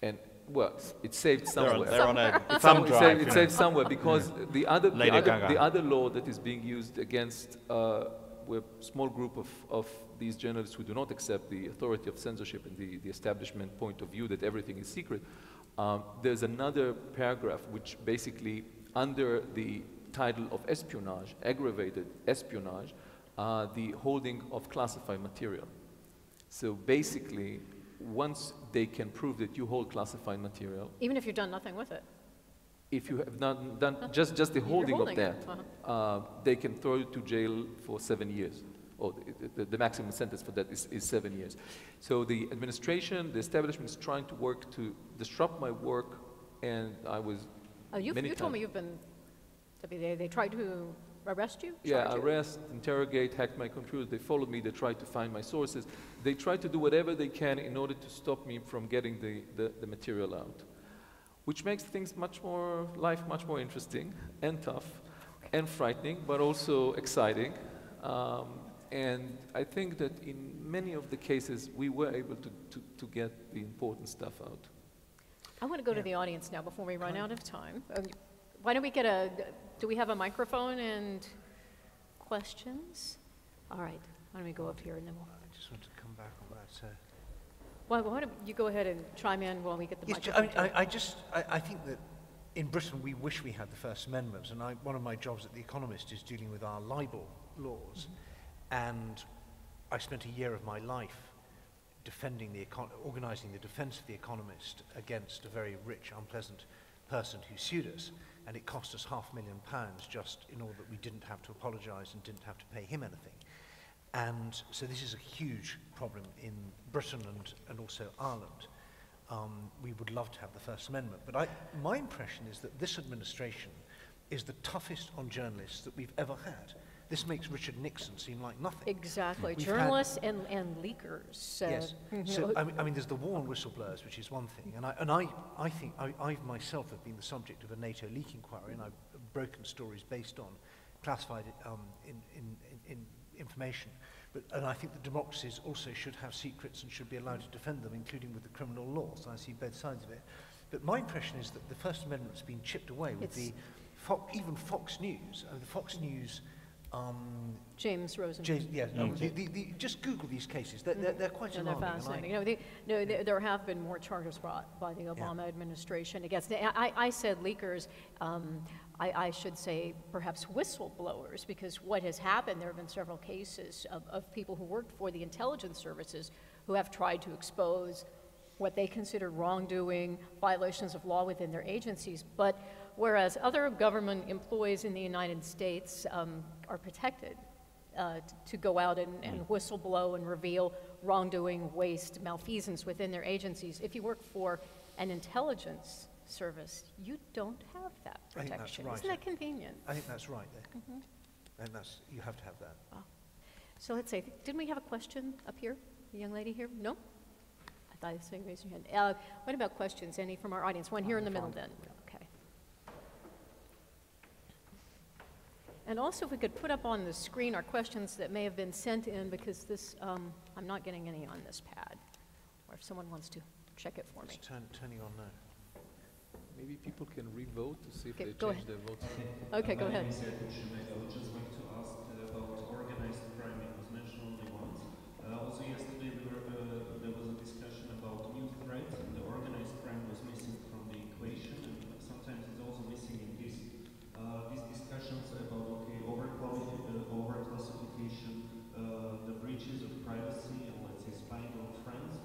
And well, it's saved somewhere. They're on a thumb drive. It's saved somewhere because the other Gaga. law that is being used against we're a small group of these journalists who do not accept the authority of censorship and the establishment point of view that everything is secret. There's another paragraph which basically, under the title of espionage, aggravated espionage, the holding of classified material. So basically, once they can prove that you hold classified material, Even if you've done nothing with it. if you have not done just the holding of holding that, it, they can throw you to jail for 7 years. Or the maximum sentence for that is 7 years. So the administration, the establishment is trying to work to disrupt my work, and I was You told me you've been, they tried to arrest you? Yeah, Charge you? arrest, interrogate, hack my computer. They followed me, they tried to find my sources. They tried to do whatever they can in order to stop me from getting the material out, which makes things life much more interesting and tough and frightening, but also exciting. And I think that in many of the cases, we were able to get the important stuff out. I want to go to the audience now before we run out of time. Why don't we do we have a microphone and questions? All right, why don't we go up here and then we'll. I just want to come back on that. Why don't you go ahead and chime in while we get the Yes, microphone? I think that in Britain we wish we had the First Amendment, and one of my jobs at The Economist is dealing with our libel laws, and I spent a year of my life defending organising the defence of The Economist against a very rich, unpleasant person who sued us, and it cost us £500,000 just in order that we didn't have to apologise and didn't have to pay him anything. And so this is a huge problem in Britain and also Ireland. We would love to have the First Amendment, but my impression is that this administration is the toughest on journalists that we've ever had. This makes Richard Nixon seem like nothing. Exactly, We've journalists and leakers. Yes. So I mean, there's the war on whistleblowers, which is one thing, and I think I myself have been the subject of a NATO leak inquiry, and I've broken stories based on classified information. And I think that democracies also should have secrets and should be allowed to defend them, including with the criminal law. So I see both sides of it. But my impression is that the First Amendment's been chipped away with even Fox News. The Fox News James Rosen. Just Google these cases. They're quite And they're alarming. fascinating. There have been more charges brought by the Obama administration against. I said leakers. I should say perhaps whistleblowers, because what has happened, there have been several cases of people who worked for the intelligence services who have tried to expose what they consider wrongdoing, violations of law within their agencies. But whereas other government employees in the United States are protected to go out and whistleblow and reveal wrongdoing, waste, malfeasance within their agencies, if you work for an intelligence service, you don't have that protection. I think that's right. Isn't that convenient? I think that's right there. And you have to have that. Wow. So let's say, didn't we have a question up here? The young lady here? No? I thought you said raise your hand. What about questions? Any from our audience? One here in the middle then. Okay. And also, if we could put up on the screen our questions that may have been sent in, because this, I'm not getting any on this pad. Or if someone wants to check it for me. It's turning on now. Maybe people can re-vote to see if they go change ahead. their vote. Okay, go ahead. I would just like to ask about organized crime. It was mentioned only once. Also yesterday there was a discussion about new threats, and the organized crime was missing from the equation, and sometimes it's also missing in these discussions about overclassification, the breaches of privacy, and let's say spying on friends.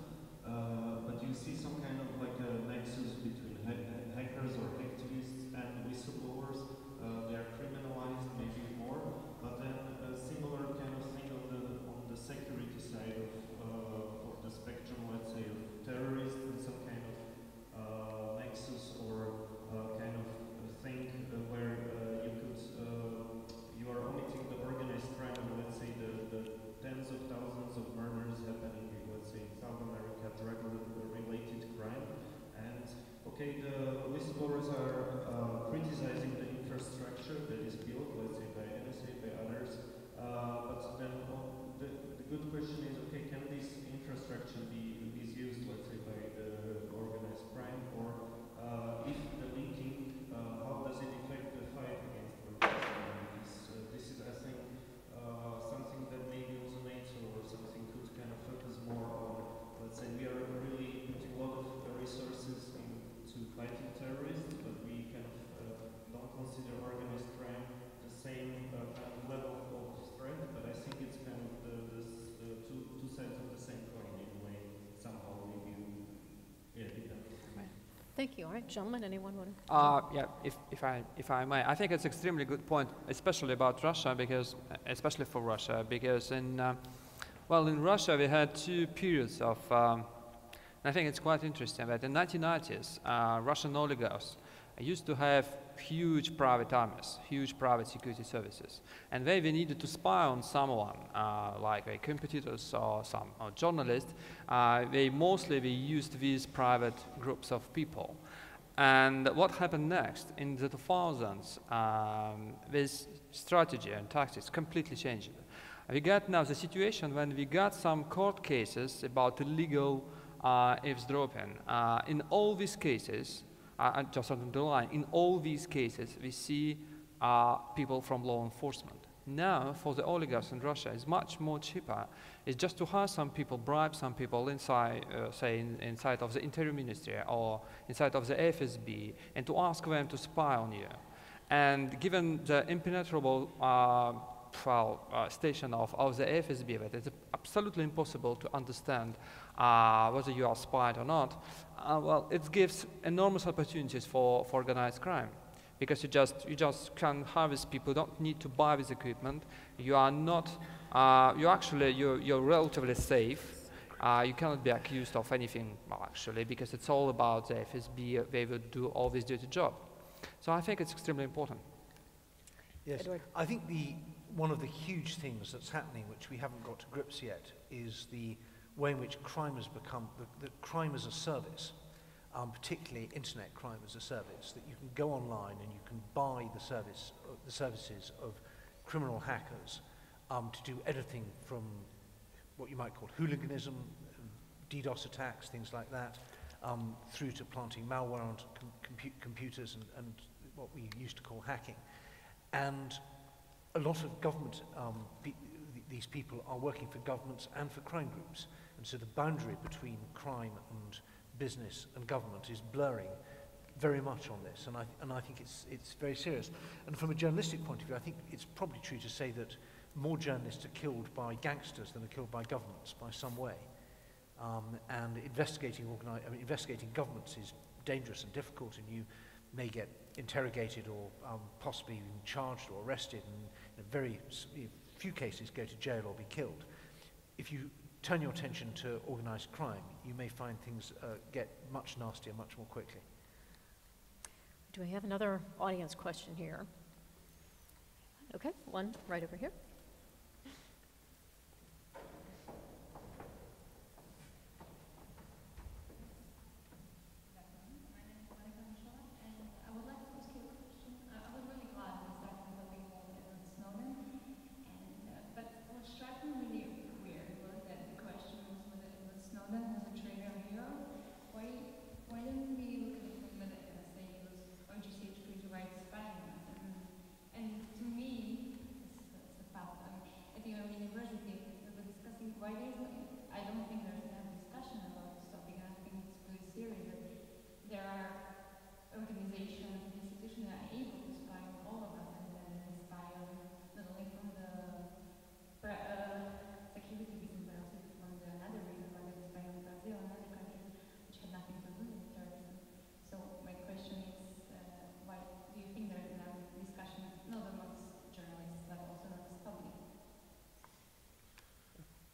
But you see some kind of like a nexus between hackers or activists and whistleblowers. They are criminalized, maybe more, but then a similar kind of thing on the security side of the spectrum, let's say, of terrorists, and some kind of nexus or kind of thing where you are omitting the organized crime, and let's say the tens of thousands of murders happening, let's say, in South America, drug-related crime. And okay, the whistleblowers are criticizing the infrastructure that is built, let's say, by NSA, by others. But then the good question is, okay, can this infrastructure be misused, let's say, by the organized crime? Or if the leaking, how does it affect the fight against organized crime? This is, I think, something that maybe also NATO or something could kind of focus more on. Let's say we are really putting a lot of resources into fighting terrorists, but we kind of don't consider organized crime the same kind of level of threat. But I think it's kind of the two sides of the same coin in a way. Somehow maybe, depends. Right. Thank you. All right, gentlemen, anyone want to? If I may, I think it's extremely good point, especially about Russia, because especially for Russia, because in Russia we had two periods of. I think it's quite interesting that in the 1990s, Russian oligarchs used to have huge private armies, huge private security services, and when they needed to spy on someone, like their competitors or some journalists, they used these private groups of people. And what happened next in the 2000s? This strategy and tactics completely changed. We got now the situation when we got some court cases about illegal eavesdropping. In all these cases, just on the line, in all these cases, we see people from law enforcement. Now, for the oligarchs in Russia, it's much more cheaper. It's just to hire some people, bribe some people inside, inside of the Interior Ministry or inside of the FSB, and to ask them to spy on you. And given the impenetrable station of the FSB, that it's absolutely impossible to understand whether you are spied or not, it gives enormous opportunities for organized crime, because you just can harvest people, don't need to buy this equipment. You are not, you're relatively safe. You cannot be accused of anything, actually, because it's all about the FSB. They would do all this dirty job. So I think it's extremely important. Yes, Edward. I think one of the huge things that's happening, which we haven't got to grips yet, is the way in which crime has become, the crime as a service, particularly internet crime as a service, that you can go online and you can buy the services of criminal hackers to do anything from what you might call hooliganism, DDoS attacks, things like that, through to planting malware onto computers and what we used to call hacking. And a lot of government, these people are working for governments and for crime groups. And so the boundary between crime and business and government is blurring very much on this. And I think it's very serious. And from a journalistic point of view, I think it's probably true to say that more journalists are killed by gangsters than are killed by governments by some way. And investigating governments is dangerous and difficult, and you may get interrogated or possibly even charged or arrested, and in very few cases go to jail or be killed. If you turn your attention to organized crime, you may find things get much nastier much more quickly. Do we have another audience question here? Okay, one right over here.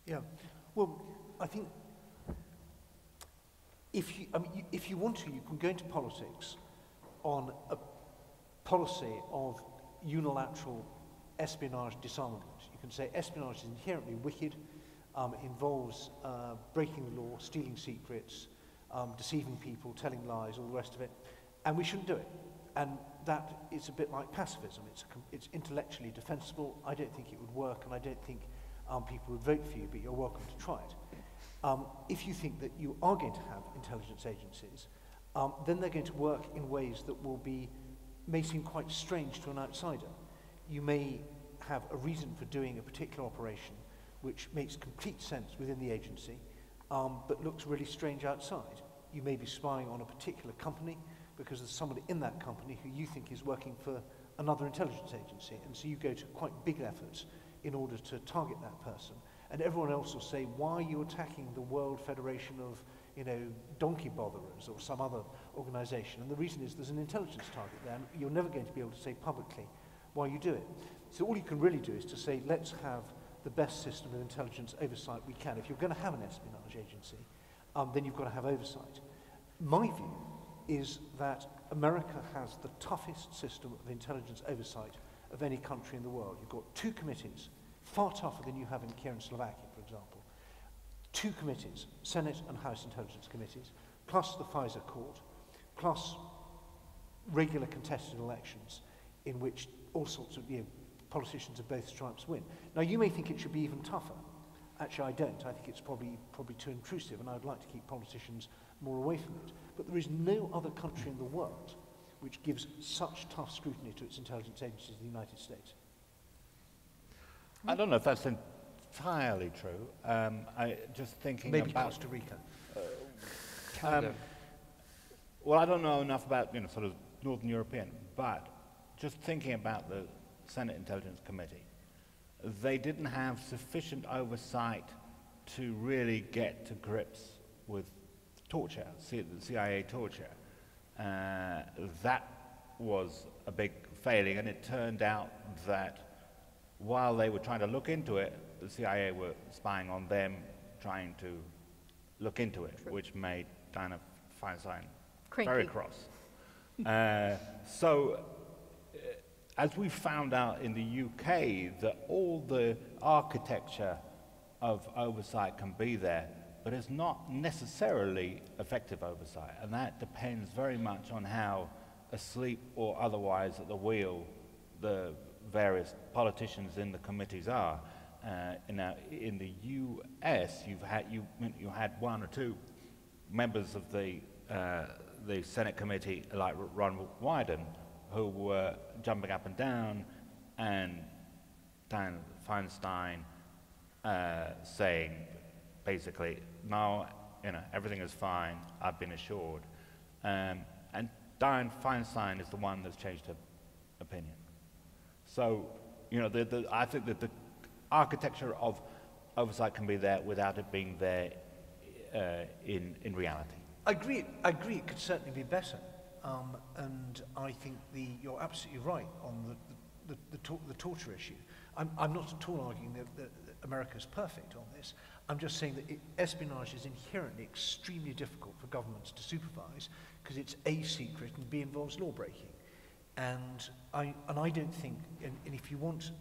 Yeah, well, I think if you want to, you can go into politics on a policy of unilateral espionage disarmament. You can say espionage is inherently wicked, involves breaking the law, stealing secrets, deceiving people, telling lies, all the rest of it, and we shouldn't do it. And that is a bit like pacifism. It's intellectually defensible. I don't think it would work, and I don't think people would vote for you, but you're welcome to try it. If you think that you are going to have intelligence agencies, then they're going to work in ways that may seem quite strange to an outsider. You may have a reason for doing a particular operation which makes complete sense within the agency, but looks really strange outside. You may be spying on a particular company because there's somebody in that company who you think is working for another intelligence agency, and so you go to quite big efforts in order to target that person. And everyone else will say, why are you attacking the World Federation of, donkey botherers or some other organization? And the reason is there's an intelligence target there, and you're never going to be able to say publicly why you do it. So all you can really do is to say, let's have the best system of intelligence oversight we can. If you're going to have an espionage agency, then you've got to have oversight. My view is that America has the toughest system of intelligence oversight of any country in the world. You've got two committees, far tougher than you have here in Slovakia, for example. Two committees, Senate and House Intelligence Committees, plus the FISA court, plus regular contested elections in which all sorts of politicians of both stripes win. Now, you may think it should be even tougher. Actually, I don't. I think it's probably too intrusive, and I'd like to keep politicians more away from it. But there is no other country in the world which gives such tough scrutiny to its intelligence agencies in the United States. I don't know if that's entirely true. I just thinking Maybe about Costa Rica. Well, I don't know enough about sort of Northern European, but just thinking about the Senate Intelligence Committee, they didn't have sufficient oversight to really get to grips with torture, the CIA torture. That was a big failing, and it turned out that while they were trying to look into it, the CIA were spying on them, trying to look into it, which made Dianne Feinstein very cross. So, as we found out in the UK, that all the architecture of oversight can be there, but it's not necessarily effective oversight, and that depends very much on how asleep or otherwise at the wheel the various politicians in the committees are. In the US, you had one or two members of the Senate committee, like Ron Wyden, who were jumping up and down and Dianne Feinstein saying, basically, no, everything is fine, I've been assured. And Dianne Feinstein is the one that's changed her opinion. So, I think that the architecture of oversight can be there without it being there in reality. I agree it could certainly be better. And I think you're absolutely right on the torture issue. I'm not at all arguing that America's perfect on this. I'm just saying that espionage is inherently extremely difficult for governments to supervise because it's A, secret, and B, involves law breaking. And I don't think, and if you want,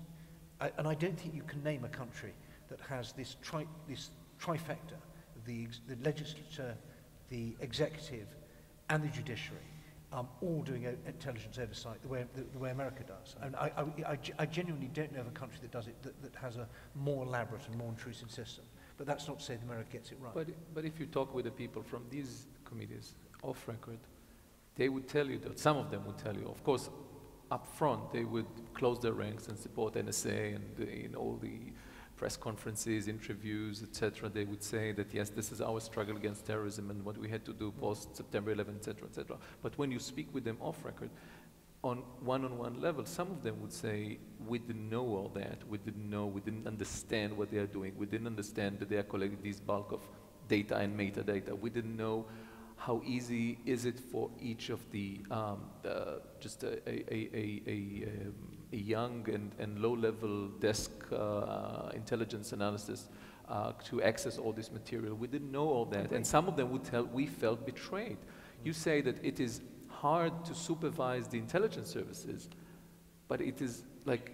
and I don't think you can name a country that has this trifecta, the legislature, the executive, and the judiciary, all doing intelligence oversight the way America does. And I genuinely don't know of a country that does it that has a more elaborate and more intrusive system. But that's not to say that America gets it right. But if you talk with the people from these committees off record, they would tell you that some of them would tell you, of course, up front they would close their ranks and support NSA and in all the press conferences, interviews, etc. They would say that yes, this is our struggle against terrorism and what we had to do post September 11, etc., etc. But when you speak with them off record, on one-on-one level, some of them would say, we didn't know all that, we didn't understand what they are doing, we didn't understand that they are collecting this bulk of data and metadata, we didn't know how easy is it for each of the, just a young and low-level desk intelligence analysis to access all this material. We didn't know all that, and some of them would tell, we felt betrayed. You say that it is hard to supervise the intelligence services, but it is like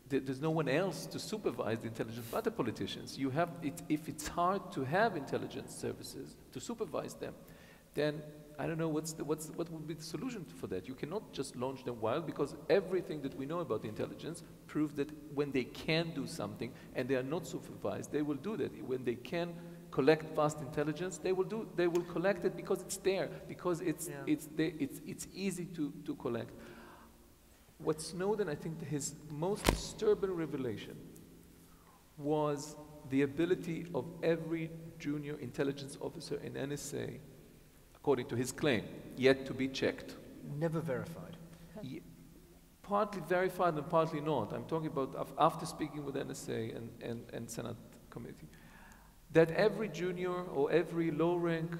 there's no one else to supervise the intelligence but the politicians. You have if it's hard to have intelligence services to supervise them, then I don't know what would be the solution for that. You cannot just launch them wild because everything that we know about the intelligence proves that when they can do something and they are not supervised, they will do that. When they can collect vast intelligence, they will collect it because it's there, because it's easy to collect. What Snowden, I think his most disturbing revelation was the ability of every junior intelligence officer in NSA, according to his claim, yet to be checked. Never verified. Partly verified and partly not. I'm talking about after speaking with NSA and Senate committee, that every junior or every low-rank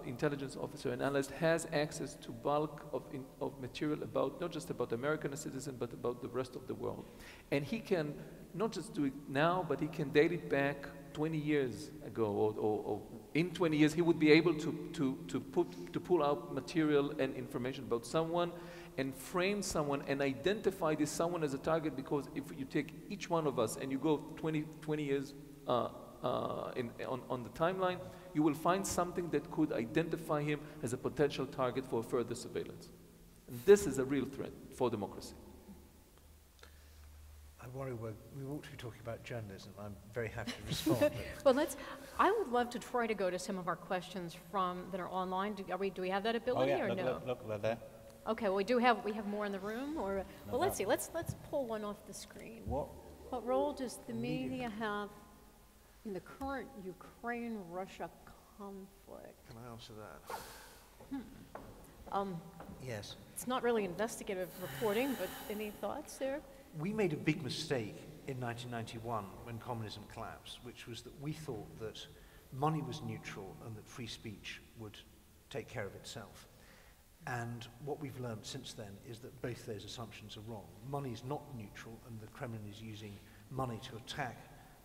intelligence officer and analyst has access to bulk of material about, not just about American citizens, but about the rest of the world. And he can not just do it now, but he can date it back 20 years ago, or in 20 years he would be able to pull out material and information about someone and frame someone and identify this someone as a target, because if you take each one of us and you go 20 years on the timeline, you will find something that could identify him as a potential target for further surveillance. And this is a real threat for democracy. I worry we ought to be talking about journalism. I'm very happy to respond. Well, I would love to try to go to some of our questions that are online. Do we have that ability or no? Look, they're there. Okay, well, we have more in the room, or well, let's see. Let's pull one off the screen. What role does the media have in the current Ukraine-Russia conflict? Can I answer that? Yes. It's not really investigative reporting, but any thoughts there? We made a big mistake in 1991 when communism collapsed, which was that we thought that money was neutral and that free speech would take care of itself. And what we've learned since then is that both those assumptions are wrong. Money is not neutral, and the Kremlin is using money to attack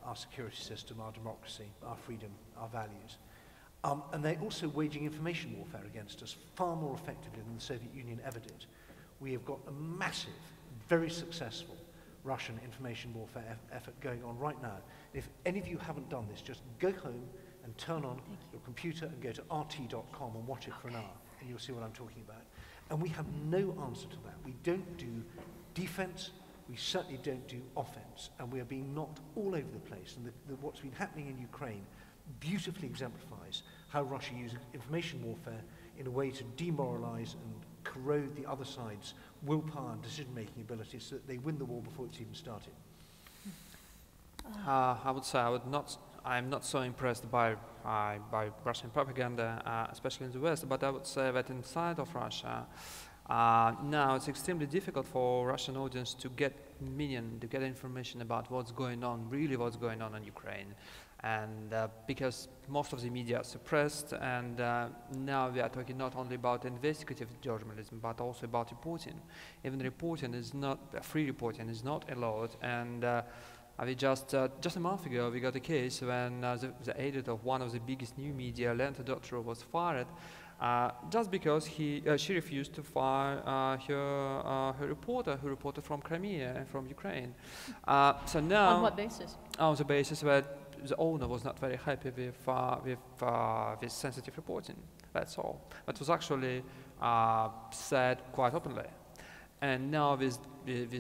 our security system, our democracy, our freedom, our values. And they're also waging information warfare against us far more effectively than the Soviet Union ever did. We have got a massive, very successful Russian information warfare effort going on right now. If any of you haven't done this, just go home and turn on your computer and go to rt.com and watch it for an hour, and you'll see what I'm talking about. And we have no answer to that. We don't do defense, we certainly don't do offense, and we are being knocked all over the place. And what's been happening in Ukraine beautifully exemplifies how Russia uses information warfare in a way to demoralize and corrode the other side's willpower and decision-making ability so that they win the war before it's even started? I would say I'm not so impressed by Russian propaganda, especially in the West, but I would say that inside of Russia, now it's extremely difficult for Russian audience to get information about what's going on, really what's going on in Ukraine. And because most of the media are suppressed, and now we are talking not only about investigative journalism, but also about reporting. Even reporting is not, free reporting is not allowed, and we just a month ago we got a case when the editor of one of the biggest new media, Lenta.ru, was fired just because she refused to fire her reporter who reported from Crimea and from Ukraine. So now, on what basis? On the basis that the owner was not very happy with sensitive reporting. That's all. That was actually said quite openly. And now this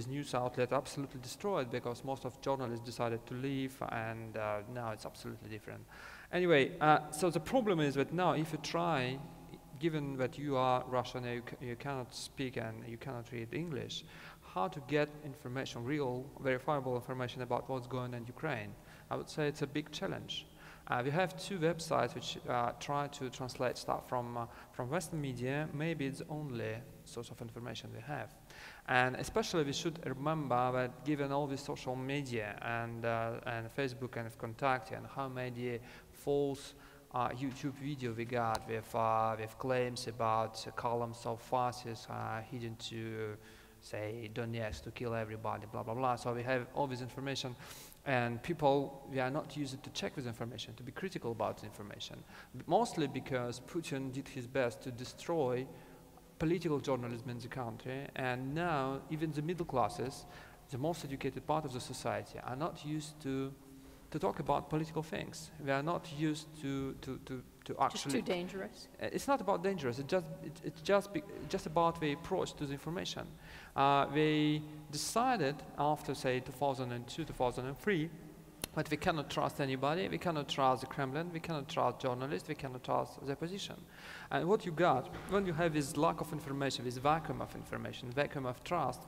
news outlet absolutely destroyed because most of journalists decided to leave, and now it's absolutely different. Anyway, so the problem is that now if you try, given that you are Russian and you cannot speak and you cannot read English, how to get information, real, verifiable information about what's going on in Ukraine, I would say it's a big challenge. We have two websites which try to translate stuff from Western media. Maybe it's the only source of information we have. And especially we should remember that given all the social media and Facebook and Contact and how many false YouTube video we got with claims about columns of forces hidden to, say, Donetsk to kill everybody, blah, blah, blah. So we have all this information. And people, we are not used to check this information, to be critical about the information. Mostly because Putin did his best to destroy political journalism in the country, and now even the middle classes, the most educated part of the society, are not used to talk about political things. We are not used to actually... Just too dangerous? It's not about dangerous, it's just about the approach to the information. They decided after, say, 2002, 2003, that we cannot trust anybody, we cannot trust the Kremlin, we cannot trust journalists, we cannot trust their position. And what you got, when you have this lack of information, this vacuum of information, vacuum of trust,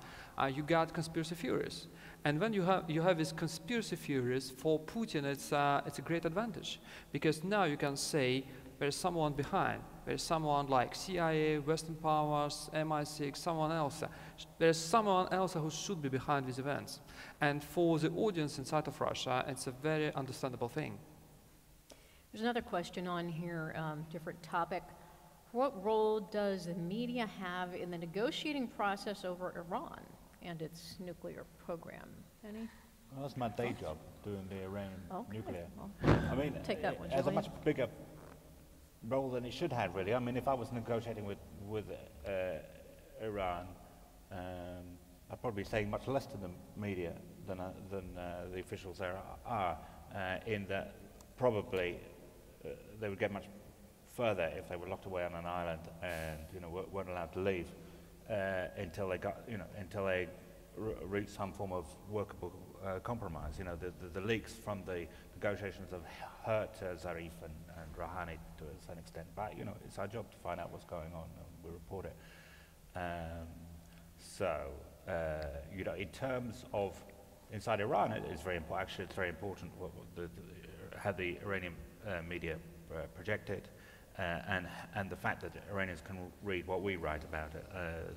you got conspiracy theories. And when you have this conspiracy theories, for Putin it's a great advantage, because now you can say there's someone behind, there's someone like CIA, Western powers, MI6, someone else. There's someone else who should be behind these events. And for the audience inside of Russia, it's a very understandable thing. There's another question on here, different topic. What role does the media have in the negotiating process over Iran and its nuclear program? Any? Well, that's my day job, doing the Iranian nuclear. Well, I mean, take that one, it has a Julian. much bigger role than it should have, really. I mean, if I was negotiating with Iran, I'd probably be saying much less to the media than the officials there are, in that probably they would get much further if they were locked away on an island and weren't allowed to leave until they reached some form of workable compromise. The leaks from the negotiations have hurt Zarif and Rouhani to a certain extent, but it's our job to find out what's going on, and we report it. In terms of inside Iran, it's very important. Actually, it's very important how the Iranian media project it, and the fact that Iranians can read what we write about it.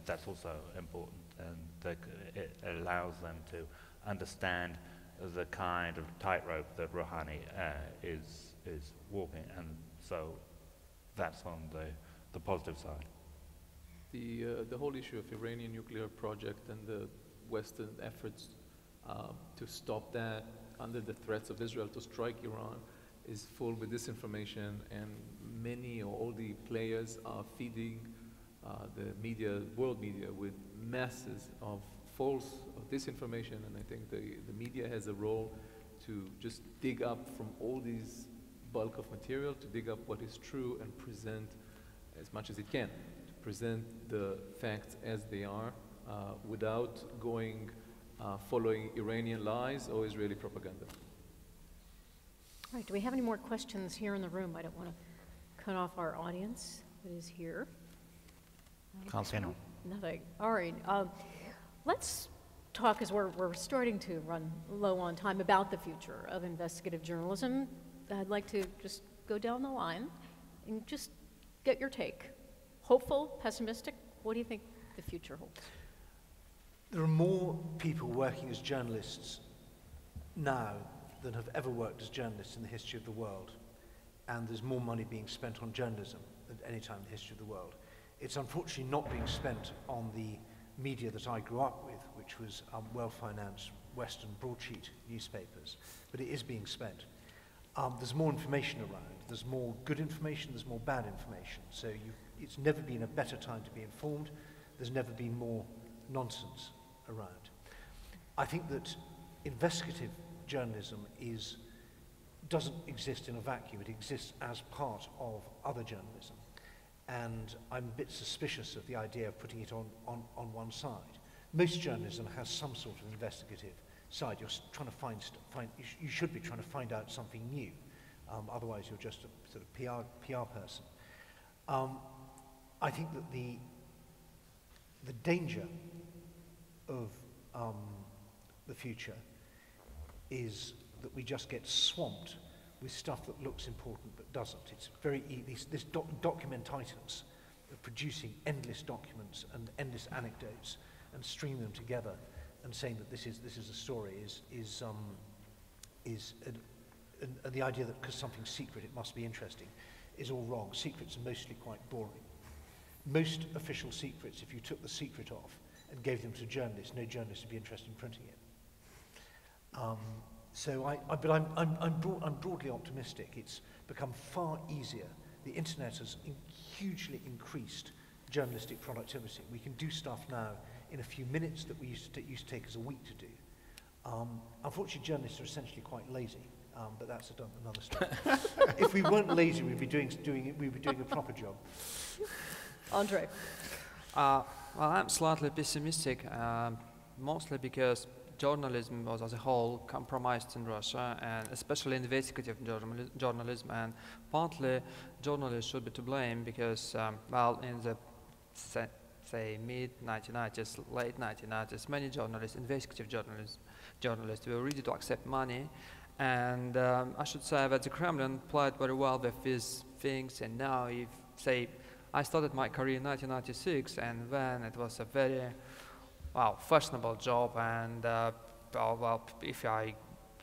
That's also important, and it allows them to understand the kind of tightrope that Rouhani is walking, and so that's on the positive side. The whole issue of Iranian nuclear project and the Western efforts to stop that under the threats of Israel to strike Iran is full with disinformation, and many or all the players are feeding the media, world media, with masses of false disinformation, and I think the media has a role to just dig up from all these bulk of material, to dig up what is true and present as much as it can, to present the facts as they are without going following Iranian lies or Israeli propaganda. All right, do we have any more questions here in the room? I don't want to cut off our audience that is here. Can't say no. Nothing. All right. Let's talk, as we're starting to run low on time, about the future of investigative journalism. I'd like to just go down the line and just get your take. Hopeful, pessimistic? What do you think the future holds? There are more people working as journalists now than have ever worked as journalists in the history of the world. And there's more money being spent on journalism than any time in the history of the world. It's unfortunately not being spent on the media that I grew up with, which was well-financed Western broadsheet newspapers, but it is being spent. There's more information around. There's more good information, there's more bad information. So it's never been a better time to be informed. There's never been more nonsense around. I think that investigative journalism doesn't exist in a vacuum. It exists as part of other journalism. And I'm a bit suspicious of the idea of putting it on one side. Most journalism has some sort of investigative side. You're trying to find you should be trying to find out something new. Otherwise, you're just a sort of PR person. I think that the danger of the future is that we just get swamped with stuff that looks important but doesn't. It's very easy. This documentitis of producing endless documents and endless anecdotes and stringing them together and saying that this is a story and the idea that because something's secret it must be interesting is all wrong. Secrets are mostly quite boring. Most official secrets, if you took the secret off and gave them to journalists, no journalist would be interested in printing it. But I'm broadly optimistic. It's become far easier. The internet has hugely increased journalistic productivity. We can do stuff now in a few minutes that used to take us a week to do. Unfortunately, journalists are essentially quite lazy, but that's another story. If we weren't lazy, we'd be doing a proper job. Andrei. Well, I'm slightly pessimistic, mostly because journalism was as a whole compromised in Russia, and especially investigative journalism, and partly journalists should be to blame because, in the say mid-1990s, late 1990s, many journalists, investigative journalists were ready to accept money, and I should say that the Kremlin played very well with these things, and now if, say, I started my career in 1996, and then it was a very fashionable job, and if I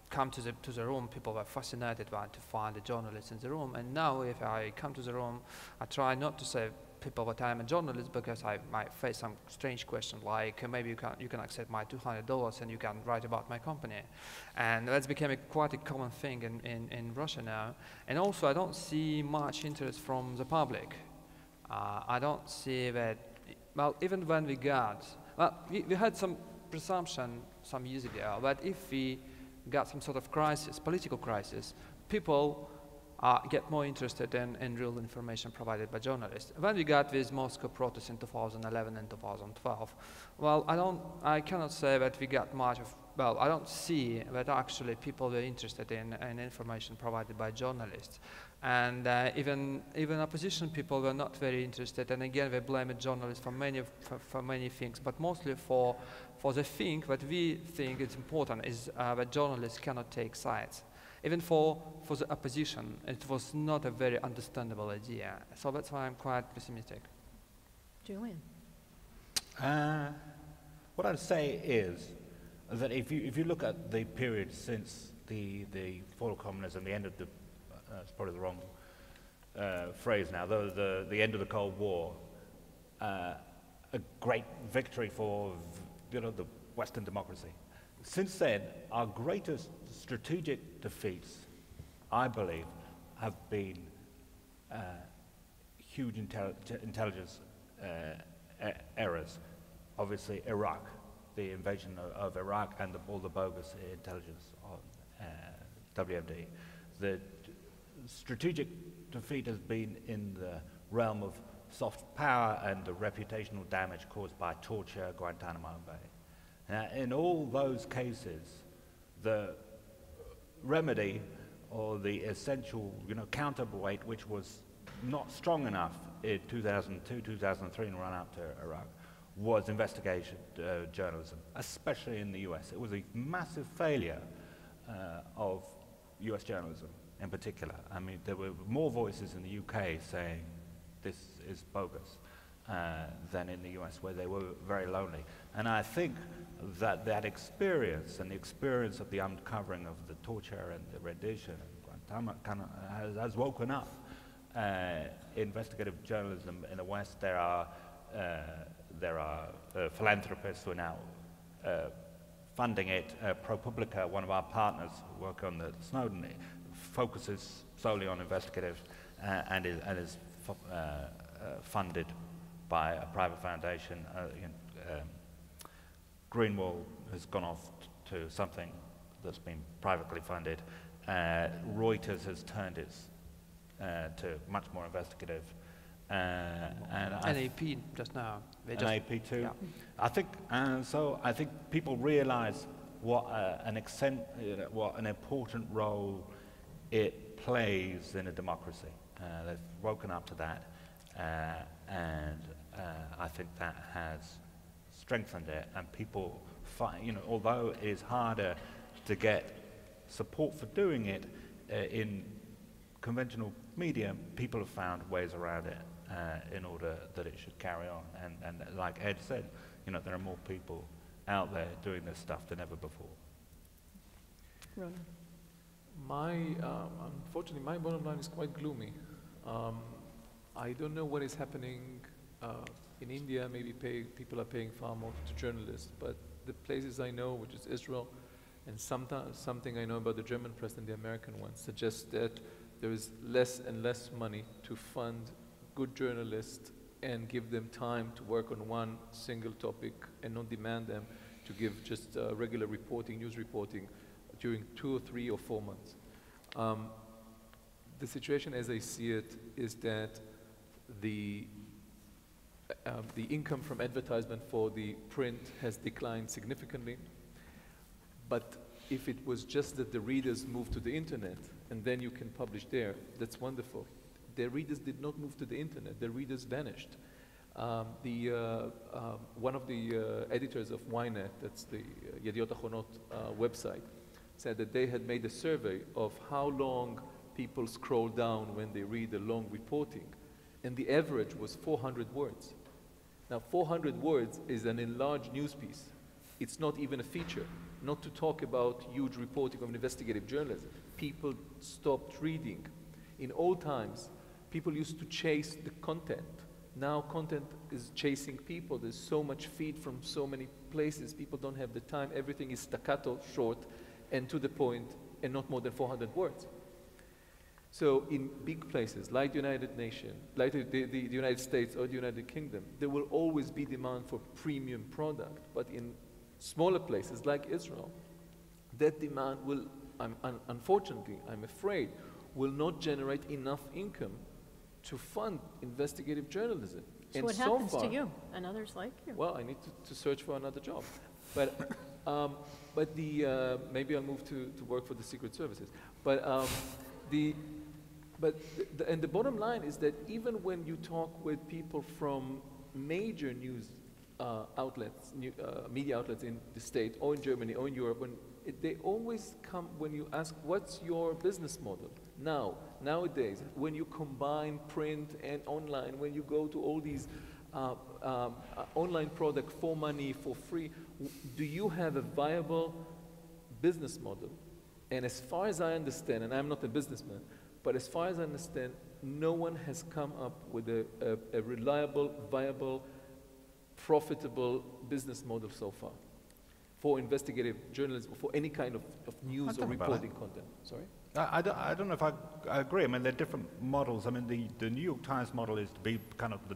come to the room, people were fascinated to find a journalist in the room. And now, if I come to the room, I try not to say people that I'm a journalist because I might face some strange question like maybe you can accept my $200 and you can write about my company, and that's become quite a common thing in Russia now. And also, I don't see much interest from the public. I don't see that. Well, even when we had some presumption some years ago that if we got some sort of crisis, political crisis, people get more interested in real information provided by journalists. When we got these Moscow protests in 2011 and 2012, I cannot say that we got much of, I don't see that actually people were interested in information provided by journalists. And even opposition people were not very interested, and again they blame journalists for many things, but mostly for the thing that we think is important is that journalists cannot take sides. Even for the opposition, it was not a very understandable idea. So that's why I'm quite pessimistic. Julian. What I'd say is that if you look at the period since the fall of communism, the end of the it's probably the wrong phrase now, the end of the Cold War, a great victory for the Western democracy. Since then, our greatest strategic defeats, I believe, have been huge intelligence errors. Obviously, Iraq, the invasion of Iraq and all the bogus intelligence on WMD. The strategic defeat has been in the realm of soft power and the reputational damage caused by torture, Guantanamo Bay. In all those cases, the remedy or the essential counterweight, which was not strong enough in 2002, 2003 and run up to Iraq was investigation journalism, especially in the US. It was a massive failure of US journalism in particular. I mean, there were more voices in the UK saying this is bogus than in the US, where they were very lonely. And I think that that experience and the experience of the uncovering of the torture and the rendition and Guantanamo has woken up investigative journalism in the West. There are philanthropists who are now funding it. ProPublica, one of our partners who work on the Snowden, focuses solely on investigative and is funded by a private foundation. Greenwall has gone off to something that's been privately funded. Reuters has turned its to much more investigative. And AP just now. And AP too. Yeah. I think, so I think people realise what what an important role it plays in a democracy. They've woken up to that, and I think that has strengthened it. And people find, although it is harder to get support for doing it in conventional media, people have found ways around it in order that it should carry on. And like Ed said, there are more people out there doing this stuff than ever before. Ronen. Unfortunately, my bottom line is quite gloomy. I don't know what is happening in India. Maybe people are paying far more to journalists, but the places I know, which is Israel, and something I know about the German press and the American one, suggests that there is less and less money to fund good journalists and give them time to work on one single topic and not demand them to give just regular reporting, news reporting, during 2 or 3 or 4 months. The situation as I see it is that the income from advertisement for the print has declined significantly. But if it was just that the readers moved to the internet and then you can publish there, that's wonderful. The readers did not move to the internet, the readers vanished. One of the editors of Ynet, that's the Yedioth Ahronoth website, said that they had made a survey of how long people scroll down when they read a long reporting, and the average was 400 words. Now, 400 words is an enlarged news piece. It's not even a feature, not to talk about huge reporting of investigative journalism. People stopped reading. In old times, people used to chase the content. Now content is chasing people. There's so much feed from so many places. People don't have the time. Everything is staccato, short, and to the point, and not more than 400 words. So in big places like the United Nations, like the United States or the United Kingdom, there will always be demand for premium product. But in smaller places like Israel, that demand will, unfortunately, I'm afraid, will not generate enough income to fund investigative journalism. So what happens to you and others like you? Well, I need to search for another job. But maybe I'll move to work for the Secret Services. And the bottom line is that even when you talk with people from major news outlets, media outlets in the States or in Germany or in Europe, they always come when you ask, what's your business model? Nowadays, when you combine print and online, when you go to all these online products for money, for free, do you have a viable business model? And as far as I understand, and I'm not a businessman, but as far as I understand, no one has come up with a reliable, viable, profitable business model so far for investigative journalism, for any kind of news or reporting content. Sorry? I don't know if I agree. I mean, there are different models. I mean, the New York Times model is to be kind of the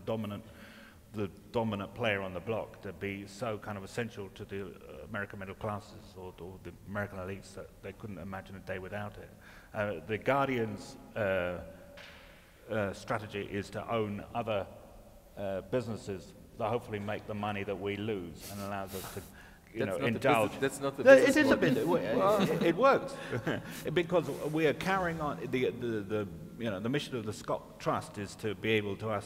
dominant player on the block, to be so kind of essential to the American middle classes or the American elites that they couldn't imagine a day without it. The Guardian's strategy is to own other businesses that hopefully make the money that we lose and allows us to indulge. That's not the business. It is a business. It works because we are carrying on. The the mission of the Scott Trust is to be able to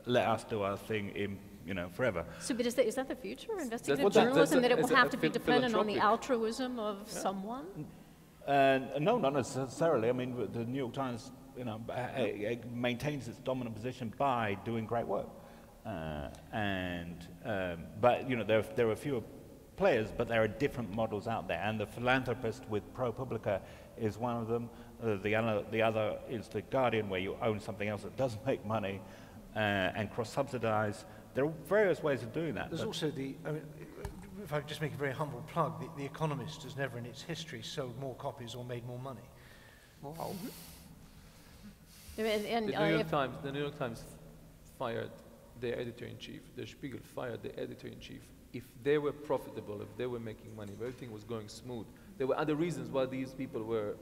let us do our thing in, forever. So, but is that the future, investigative Well, journalism, that it will it's a have to be dependent on the philanthropic. altruism of someone? No, not necessarily. I mean, the New York Times, it maintains its dominant position by doing great work, but there are fewer players, but there are different models out there, and the philanthropist with ProPublica is one of them. The other is the Guardian, where you own something else that does make money and cross-subsidize. There are various ways of doing that. There's also if I just make a very humble plug, the Economist has never in its history sold more copies or made more money. Wow. And, The New York Times fired their editor-in-chief. The Spiegel fired their editor-in-chief. If they were profitable, if they were making money, if everything was going smooth, there were other reasons why these people were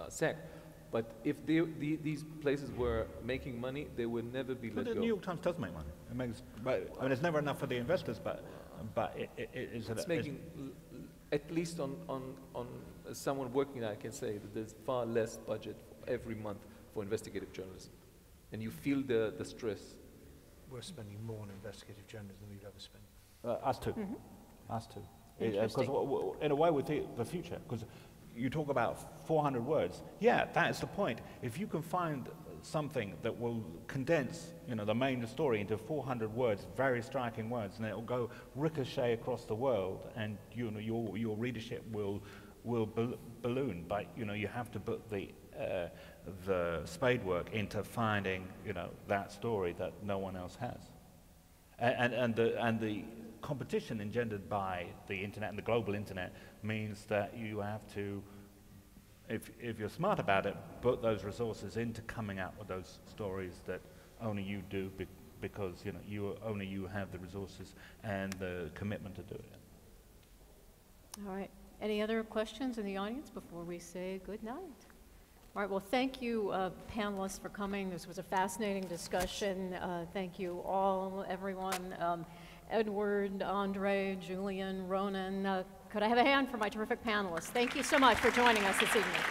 sacked. But if these places were making money, they would never be let The go. New York Times does make money. It makes, it's never enough for the investors, but It's making, at least on someone working there, I can say that there's far less budget every month for investigative journalism. And you feel the stress. We're spending more on investigative journalism than we've ever spent. us too. Us too. Interesting. Because in a way, we think the future, because you talk about 400 words. Yeah, that is the point. If you can find something that will condense, the main story into 400 words, very striking words, and it will go ricochet across the world, and your readership will balloon. But you have to put the spade work into finding that story that no one else has, and the competition engendered by the internet and the global internet means that you have to, if you're smart about it, put those resources into coming out with those stories that only you do, because only you have the resources and the commitment to do it. All right. Any other questions in the audience before we say good night? All right. Well, thank you, panelists, for coming. This was a fascinating discussion. Thank you all, everyone. Edward, Andrei, Julian, Ronen. Could I have a hand for my terrific panelists? Thank you so much for joining us this evening.